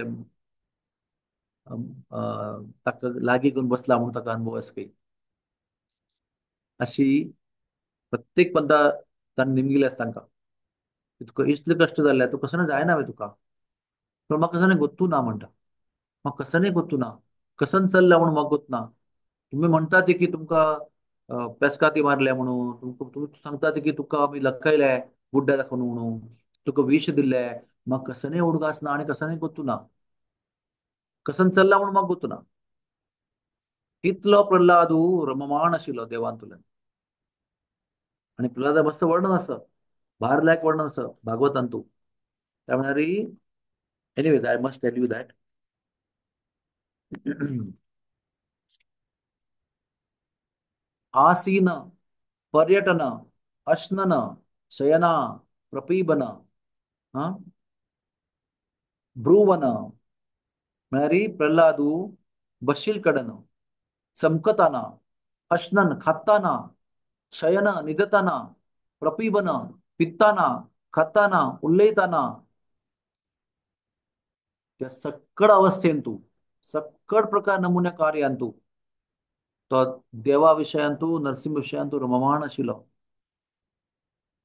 ताका लागीं करून बसला म्हणून ताका अनुभव आसा की. अशी प्रत्येक पंथा ताणें निमगिले तांकां तुका इतले कश्ट जाल्ले तूं कसं जायना हांवें तुका पूण म्हाका कसं गोत्तू ना म्हणटा म्हाका कसं गोत्तू ना कसन चल्ला म्हणून म्हाका गोत ना तुम्ही म्हणटा ते की तुमकां पेस्काती मारल्या म्हणून तुम्ही सांगता ते की तुका आमी लटकयले गुड्ड्या दाखोवन म्हणून तुका विश दिल्ले म्हाका कसं उडगास ना आनी कसं गोत्तू ना कसन चल्ला म्हणून म्हाका गोत्तू ना इतलो प्रल्हादू रममाण आशिल्लो देवान तुल्यान आणि प्रल्हादा मस्त वर्णन आसा भार लायक वर्णन आसा भागवतान तू त्या म्हणल्यार anyways I must tell you that आसीन पर्यटन अश्नन शयना प्रपीबन हा ब्रुवन म्हळ्यार प्रल्हादू बशील कडन चमकताना अश्नन खाताना शयन न्हिदताना प्रपीबन पित्ताना खाताना उल्लयताना त्या सक्कड अवस्थेन तू सक्कड प्रकार नमुन्या कार्यान तू तो देवा विशयान तू नरसिंह विशयान तू रममाण आशिल्लो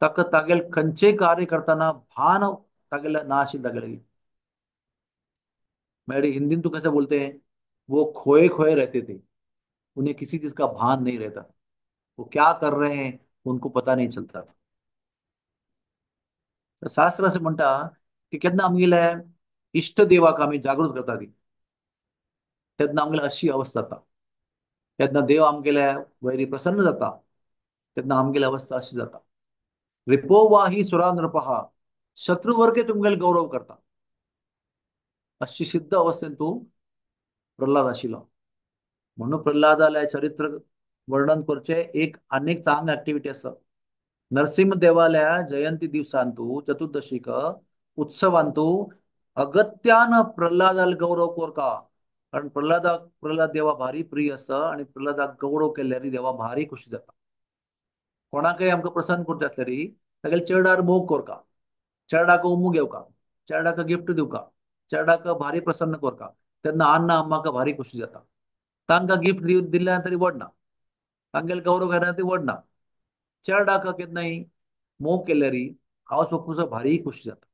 ताका तागेले खंयचेय कार्य करताना भान तागेले ना आशिल्ले तागेले मेरे हिंदी में तो कैसे बोलते हैं वो खोए खोए रहते थे उन्हें किसी चीज का भान नहीं रहता वो क्या कर रहे हैं उनको पता नहीं चलता तर शास्त्र असे म्हणता की केन्ना आमगेले इष्ट देवाक आमी जागृत करता ती तेन्ना आमगेली अशी अवस्था जाता तेन्ना देव आमगेले वैरी प्रसन्न जाता तेन्ना आमगेली अवस्था अशी जाता रिपोवाही सुरा नृपहा शत्रू वर्गे तुमगेले गौरव करता अशी सिद्ध अवस्थेन तू प्रल्हाद आशिल्लो म्हणून प्रल्हादाला चरित्र वर्णन करचे एक अनेक चांगली ऍक्टिव्हिटी आसा नरसिंह देवालया जयंती दिवसांतू चतुर्दशीक उत्सवांतू अगत्यान प्रल्हादाला गौरव कोरता कारण प्रल्हाद देवा भारी प्रिय आसा आणि प्रल्हादाक गौरव केल्यार देवा भारी खुशी जाता कोणाकय आमकां प्रसन्न करचे आसल्यार तागेले चेडार मोग कोरता चेडाक उमू घेवका चेडाक गिफ्ट दिवका चेडाक भारी प्रसन्न कोरता तेन्ना अण्णा अम्माक भारी खुशी जाता तांकां गिफ्ट दिल्ल्या तरी वडना तांगेले गौरव केल्या ती वडना चेडाक केन्नाय मोग केल्यार आवय बापूचो भारी खुशी जाता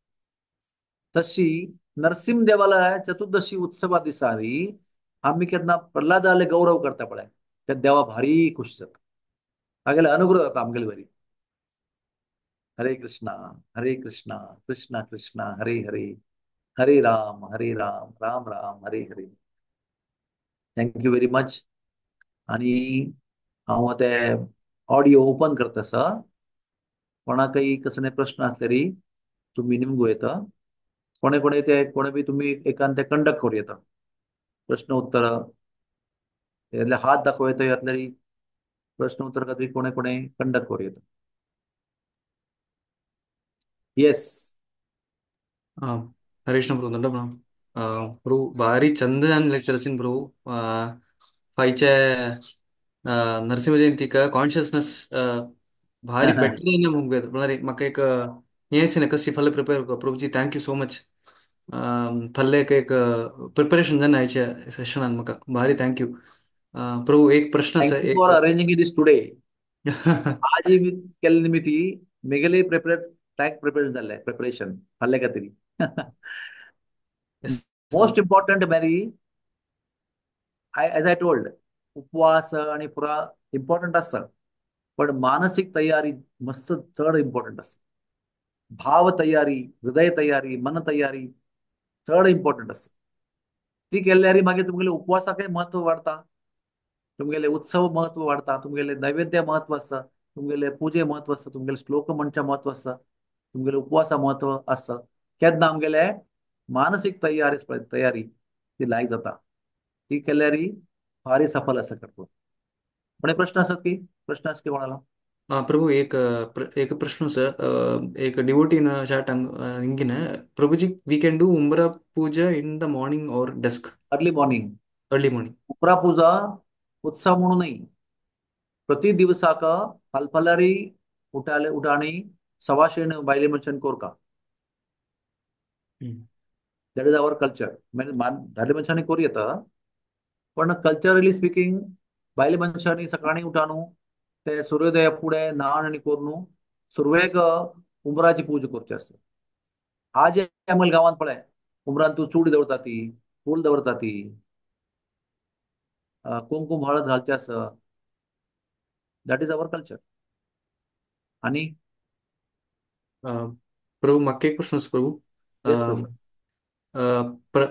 तशी नरसिंह देवालय चतुर्दशी उत्सवा दिसारी आम्ही केन्ना प्रल्हादाले गौरव करता पळय त्या देवा भारी खुशी जाता तागेले अनुग्रह जाता आमगेले वरी हरे Krishna Krishna Krishna Hare Hare Hare Ram Ram Ram Hare Hare thank you very much आणि हांव ते ऑडिओ ओपन करता आसा कोणाकय कसले प्रश्न आसल्यार तुम्ही निमगू येता कोणे कोणे ते कोणे बी तुम्ही एकान ते कंडक्ट करूं येता प्रश्न उत्तर हात दाखोव येता यातल्यार प्रश्न उत्तर खातीर कोणे कोणे कंडक्ट करूं येता येस ಆ, ಹರೀಶ್ ಬ್ರೋ ದೊಡ್ಡ ಬ್ರೋ ಬ್ರೋ ಭಾರಿ ಚಂದ ಲೆಕ್ಚರ್ಸ್ ಇನ್ ಬ್ರೋ ಫೈಚೆ ನರಸಿಂಹ जयंतीक कॉन्शियसनेस भारी पेट्टलें मुगबेत म्हळ्यार म्हाका एक हें कशी फल्ले प्रिपेर प्रभुजी थँक्यू सो मच फल्ले एक प्रिपरेशन जालें आयच्या सेशनान म्हाका भारी थँक्यू प्रभू एक प्रश्न आसा थँक्यू एक फॉर अरेंजिंग दिस टुडे आज ही केले निमित्ती मेगले प्रिपेर जाल्ले प्रिपरेशन फाल्यां खातीर मोस्ट इम्पॉर्टंट मॅरी एज आय टोल्ड उपवास आणि पुरा इम्पॉर्टंट आसा पण मानसिक तयारी मस्त चड इम्पॉर्टंट आसा भाव तयारी हृदय तयारी मन तयारी चड इम्पॉर्टंट आसा ती केल्यार मागीर तुमगेले उपवासाकय महत्व वाडता तुमगेले उत्सव महत्व वाडता तुमगेले नैवेद्य महत्व आसा तुमगेले पुजे महत्व आसा तुमगेले श्लोक म्हणच्या महत्व आसा तुमगेले उपवासा महत्व आसा केन्ना आमगेले मानसिक तयारी ती लायक जाता ती केल्यार भारी सफल आसा करपूर पण प्रश्न आसात की प्रश्न आसा की कोणाला प्रभु एक प्रश्न सर एक डिवोटीन chat हिंगिन Prabhuji we can do उम्रा पूजा इन द मॉर्निंग और dusk early morning early morning उपरा पूजा उत्सव म्हणूनय प्रति दिवसाक फालफाल्यारी उठाणी सवाशेन बायले मनशान कोरका दॅट इज आवर कल्चर म्हणजे दादले मनशांनी करूं येता पण कल्चरली स्पीकिंग बायले मनशांनी सकाळी उठानू ते सूर्योदया फुडें न्हाण आनी करून सुरवेक उंबराची पूजा करची आसता. आज आमच्या गांवांत पळय, उंबरान तूं चूड दवरता ती, फूल दवरता ती, कुंकुम हळद घालची आसता. That is our culture. आनी प्रभू म्हाका एक प्रश्न आसा प्रभू. येस प्रभू. ప్ర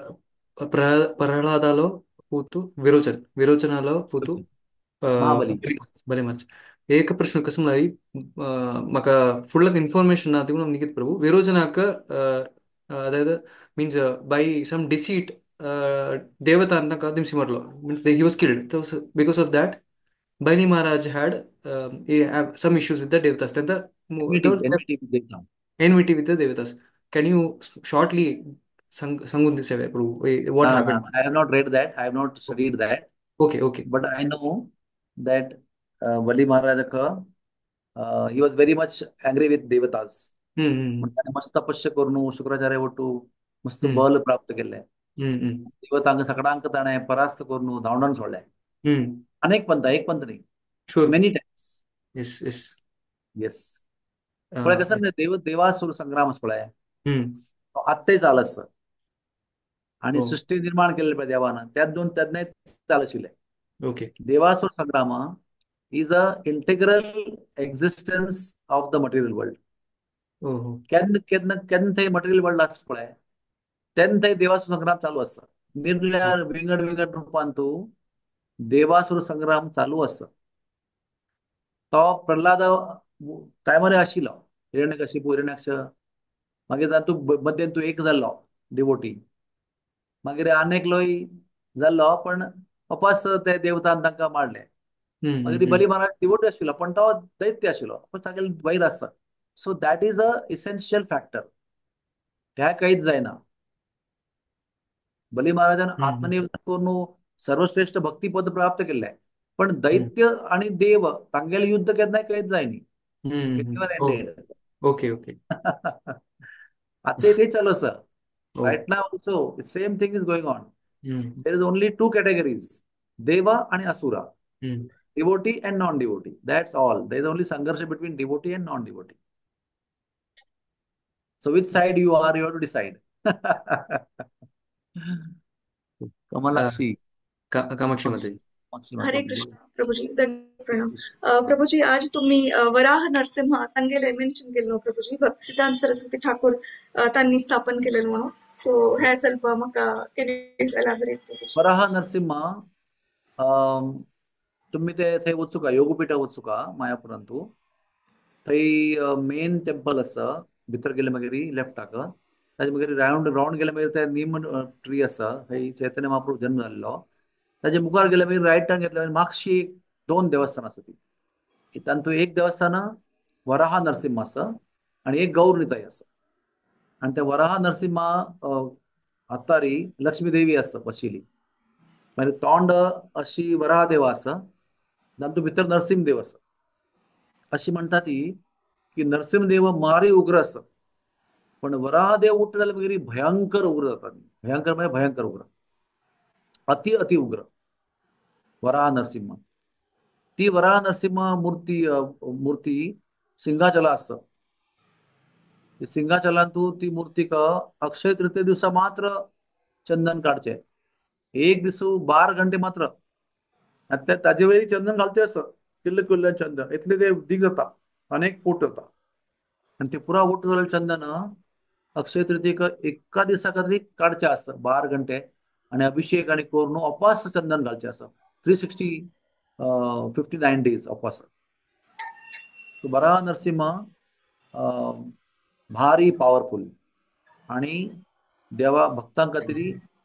ప్రహ్లాదాలో పూతు విరోచనాలో పూతు महाबली. बरें मार्च एक प्रश्न कसं म्हणल्यार म्हाका फुडलो इन्फॉर्मेशन ना तिगून निकीत प्रभू विरोचनाक अदायद मीन्स बೈ सम डिसीट देवता ಅಂತ ದಿಮ್ಸಿ ಮಾಡ್ಲು means he was killed so because of that Bani Maharaj had some issues with the devatas then the enmity देवता. enmity with the devatas. Can you shortly sangun this away prove what No, happened? no, I have not read that. I have not studied that. Okay, okay. But I know that Bali Maharaj, he was very much angry with devatas. Hmm. पण त्याने मस्त तपस्या करून शुक्राचार्य वटू मस्त Hmm. बल प्राप्त केले. Hmm. Hmm. देवतांक सगळ्यांक ताणें परास्त करून धांवडावन सोडले. Hmm. अनेक पंथ, एक पंथ नाही, Sure. Many times. Yes, yes. Yes. पळय कसं म्हणजे देवासूर संग्राम आसा पळय, Hmm. तो आत्ताय चाल आसा. आणि Oh, सृष्टी निर्माण केले पळय देवानं, त्यात दोन त्यातने चाल आशिल्ले. okay. देवासूर Sangram is a integral existence of the material world. Oh, केन्ना केन्ना केन्ना थंय मटेरियल वर्ल्ड आसता पळय, तेन्ना थंय देवासूर संग्राम चालू आसता. oh. निरनिळ्या विंगड विंगड रूपान तूं देवासूर संग्राम चालू आसता. तो प्रल्हाद टायमार आशिल्लो. हिरण्यकशिपू हिरण्याक्ष मागीर तातूंत मध्येन तूं एक जाल्लो डिवोटी. मागीर आनेकलोय जाल्लो पण वापस ते देवतान तांकां मारले. Hmm. मागीर Hmm. बली महाराज डिवोटी आशिल्लो पण तो दैत्य आशिल्लो, पण तागेले वैर आसता. So that is a essential factor. ह्या काहीच जायना. बली महाराजान Hmm. आत्मनिर्भर करून सर्वश्रेष्ठ भक्तिपद प्राप्त केले. पण Hmm. दैत्य आणि देव तांगेले युद्ध केन्नाय काहीच जायनी. Hmm. It Hmm. Never Oh, ended. okay, okay. आता ते चालू आसा. Oh. Right now also same thing is going on. Hmm. There is only two categories, Deva आणि asura. Hmm. Devotee and non-devotee. That's all. There is only संघर्ष between devotee and non-devotee. So which side you are, you have to decide. Uh, Kamalakshi. Kamakshi Kamakshi माताजी. माता हरे बोल. कृष्ण प्रभुजी दंड प्रणाम. प्रभुजी आज तुम्ही वराह नरसिंह तांगेले मेन्शन केलं न्हू प्रभुजी भक्तिसिद्धांत सरस्वती ठाकूर त्यांनी स्थापन केलेलं म्हणून सो हे ಸ್ವಲ್ಪ म्हाका can you please elaborate प्रभुजी? वराह नरसिंहा तुम्ही ते थंय वचू का योगपीठा वचू का मायापुरांत तूं थंय मेन टेम्पल आसा. भितर गेले मागीर लेफ्टाक ताजे मागीर राउंड राउंड गेले मागीर ते नीम ट्री आसा. थंय चैतन्य महाप्रभू जन्म जाल्लो. ताजे मुखार गेले मागीर रायट टर्न घेतले मागशी दोन देवस्थान आसा ती. तातूंत एक देवस्थान वराह नरसिंह आसा आणि एक गौरनिताई आसा. आणि त्या वराह नरसिंहा हत्तारी लक्ष्मी देवी आसा बशिल्ली. मागीर तोंड अशी वराह देव आसा. तातूंत भितर नरसिंहदेव आसा. अशी म्हणटा ती की नरसिंहदेव मारी उग्र आसा. पण वराहदेव उठला जाल्यार मागीर भयंकर उग्र जाता. भयंकर म्हणजे भयंकर उग्र, अति अति उग्र वराह नरसिंह. ती वराह नरसिंह मूर्ती सिंहाचला आसा. सिंहाचलान तूं ती मूर्तीक अक्षय तृतीय दिवसा मात्र चंदन काडचे. एक दीस 12 घंटे मात्र. ताजे वयली चंदन घालचे आसा. किल्ले किल्ले चंदन इतले ते दीग जाता. अनेक फूट जाता. आणि ते पुरा उठ जाल्लें चंदन अक्षय तृतीयेक एका दिसा खातीर काडचें आसा 12 घंटे. आणि अभिषेक आणि करून अपास चंदन घालचें आसा. 359 days अपास. वराह नरसिंह भारी पॉवरफुल आणि देवा भक्तां खातीर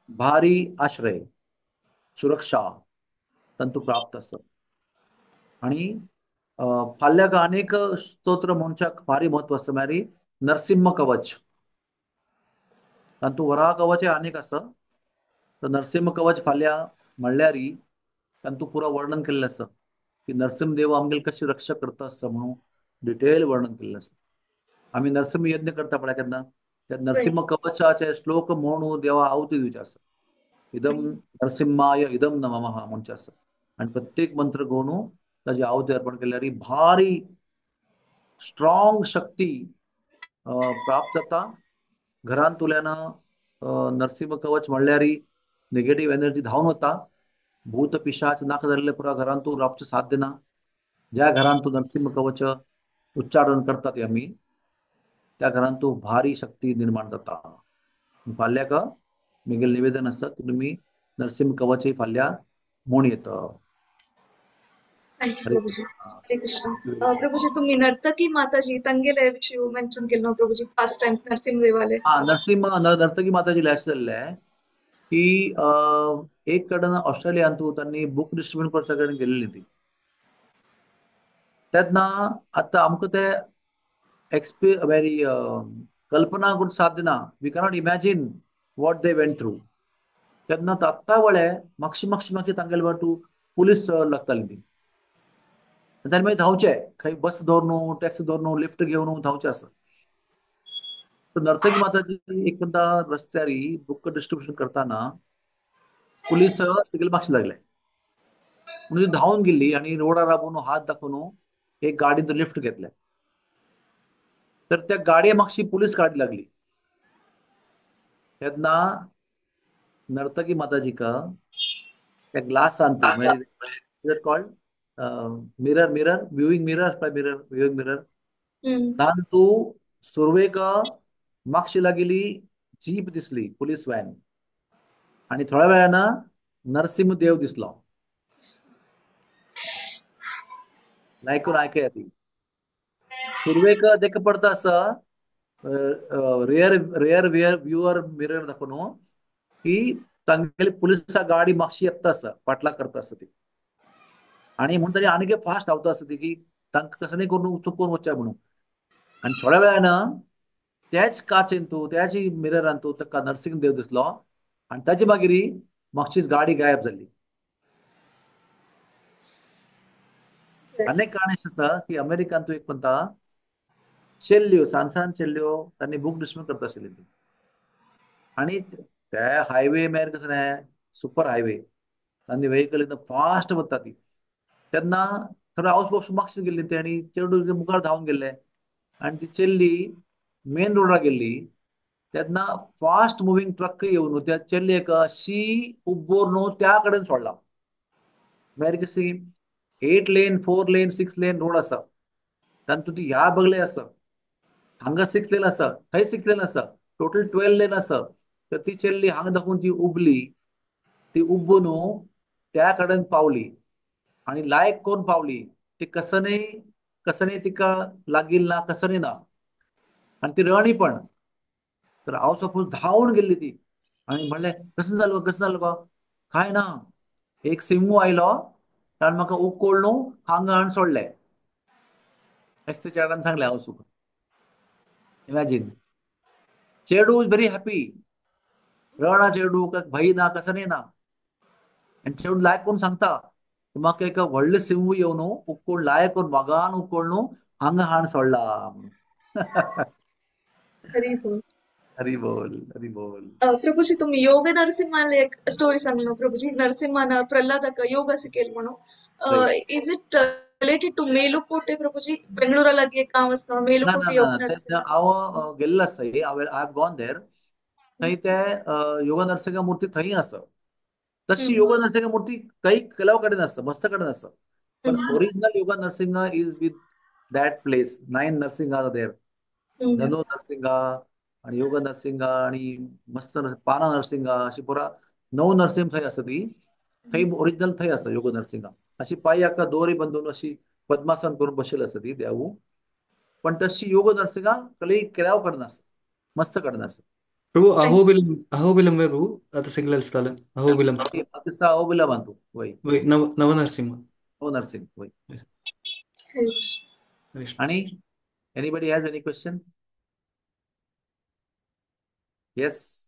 भारी आश्रय सुरक्षा तंतू प्राप्त आसा. आणि फाल्याक अनेक स्तोत्र मनशाक भारी महत्व आसा. म्हळ्यार नरसिंह कवच तातूंत वराह कवच अनेक आसा. तर नरसिंह कवच फाल्या म्हणल्यार तातूंत पुरो वर्णन केल्लें आसा की नरसिंहदेव आमगेली कशी रक्षा करता आसता म्हणून डिटेल वर्णन केल्लें आसा. आमी नरसिंह यज्ञ करता पळय केन्ना त्या नरसिंह कवचाचे श्लोक म्हणून देवा आहुती दिवचे आसा. इदम नरसिंहाय इदम नमः म्हणचे आसा. आणि प्रत्येक मंत्र घेवन ताजी आहुती अर्पण केल्यारी भारी स्ट्रॉंग शक्ती प्राप्त जाता. घरान तुल्यानं नरसिंह कवच म्हणल्यारी निगेटिव्ह एनर्जी धांवन वता. भूत पिशाच नाक जाल्ले पुरा घरान तूं रावचे साथ दिना. ज्या घरान तूं नरसिंह कवच उच्चारण करतात आमी त्या घरान तूं भारी शक्ती निर्माण जाता. फाल्याक म्हगेलें निवेदन आसा की तुमी नरसिंह कवचय फाल्यां म्हूण येत. थँक्यू हरे प्रभूजी. कृष्णा. हरे कृष्ण. प्रभूजी तुम्ही नर्तकी माताजी तंगेले विच यू मेन्शन केलं न्हू प्रभूजी पास्ट टाइम्स नरसिंह देवाले. हा नर्तकी माताजी लॅश जाल्ले की एक कडेन ऑस्ट्रेलियान तूं त्यांनी बुक डिस्ट्रीब्यूट करच्या कडेन गेल्ली ती तेन्ना आतां आमकां ते वेरी कल्पना करून साथ दिना. We cannot imagine what they went through. तेन्ना तात्ता वळे मातशी तांगेले तूं पुलीस लागताली ती. तांणी मागीर धांवचे खंय बस दवरून टॅक्सी दवरून लिफ्ट घेवन धांवचे आसा. तर नर्तकी माताजी एकदा रस्त्यार बुक डिस्ट्रीब्युशन करताना पुलीस तिगेले मागचे लागले म्हणून ती धांवून गेली आणि रोडार राबून हात दाखवून एक गाडीत लिफ्ट घेतले. तर त्या गाडये मागची पुलीस गाडी लागली. तेन्ना नर्तकी माताजीक त्या ग्लासान तू called mirror mirror viewing mirror mirror viewing mirror hmm. तान तू सुरवेक मागची लागली जीप दिसली पुलीस व्हॅन आणि थोड्या वेळानं नरसिंह देव दिसलो. ऐकून ऐकूया ती सुरवेक देख पडता असं rear rear where viewer mirror दाखवून की तांगेली पुलिसा गाडी मागशी येता असं पाटला करता असं ती आणि म्हणून तरी आनीक फास्ट धांवता असं ती की तांकां कसं नाही करून चुकून वचच्या म्हणून. आणि थोड्या वेळानं त्याच काचेन तू त्याच मिररान तू ताका नरसिंह देव दिसलो आणि ताचे मागीर मागचीच गाडी गायब झाली. अनेक कारणे आसा की अमेरिकान तू एक म्हणता चेल्ल्यो सांसान चेल्ल्यो तांणी बुक डिस्ट्रीब्यूट करता आशिल्ली ती आणि त्या हायवे मेर कसं नाही सुपर हायवे तांणी व्हेकल एकदम फास्ट वता ती तेन्ना थोडं हाऊस बॉक्स मागशी गेल्ली ते आणि चेडू मुखार धांवून गेले आणि ती चेल्ली मेन रोडार गेल्ली. तेन्ना फास्ट मुव्हिंग ट्रक येवन त्या चेल्लेक अशी उबोर त्या कडेन सोडला. मागीर कशी 8 लेन 4 लेन 6 लेन रोड आसा तातूंत ती ह्या बगले आसा हांगा 6 लेन आसा थंय 6 लेन आसा टोटल 12 लेन आसा. तर ती चेल्ली हांगा दाखवून ती उबली ती उबून त्या कडेन पावली आणि लायक कोण पावली ती कसनय तिका लागील ना कसनय ना आणि ती रणी पण. तर हांव सपोज धांवून गेल्ली ती आणि म्हणलें कसं जालो गो काय ना एक सिंहू आयलो ताणें म्हाका उखोळून हांगा हाडून सोडलें अशें त्या चेड्यान सांगलें हांव सुख. इमॅजिन चेडू इज व्हेरी हॅपी रडना चेडू भंय ना कसनय ना आणि चेडू लायक करून सांगता म्हाका एक व्हडले सिंहू येवन उखोळ लायक करून मोगान उखोळून हांगा हाडून सोडला म्हणून. हरी बोल. हरी बोल हरी बोल. प्रभूजी तुम्ही योग नरसिंहाला एक स्टोरी सांगलो प्रभूजी नरसिंहान प्रल्हादाक योग शिकेल म्हणून right. Is it related to Melukote Prabhuji बेंगळुराला एक गाव असतं ना ना मेलुकोटे ना योग ते नरसिंह. हांव गेल्लो आसता आय हॅव गॉन देर. थंय ते योगा नरसिंह मूर्ती थंय आसा. तशी योगा नरसिंह मूर्ती काही केलाव कडेन आसता मस्त कडेन आसा पण original yoga Narasimha is with that place 9 Narasimha are there. Dhanu Narasimha आणि योगा नरसिंह आणि मस्त पाना नरसिंह अशी पुरा 9 नरसिंह थंय आसा ती थंय ओरिजिनल थंय आसा योगा नरसिंह अशी पांय हाका दोरी बांदून अशी पद्मासन करून बसेल आसा ती देवू. पण तशी योग नरसिंह केल्याव कडेन आसा मस्त कडेन आसा. प्रभु अहोबिलम है प्रभु आता सिंगल स्थल अहोबिलम तिसरा अहोबिला बांधू वय वही नव नरसिंह. हो नरसिंह वय. हरी कृष्ण. आणि anybody has any question? Yes.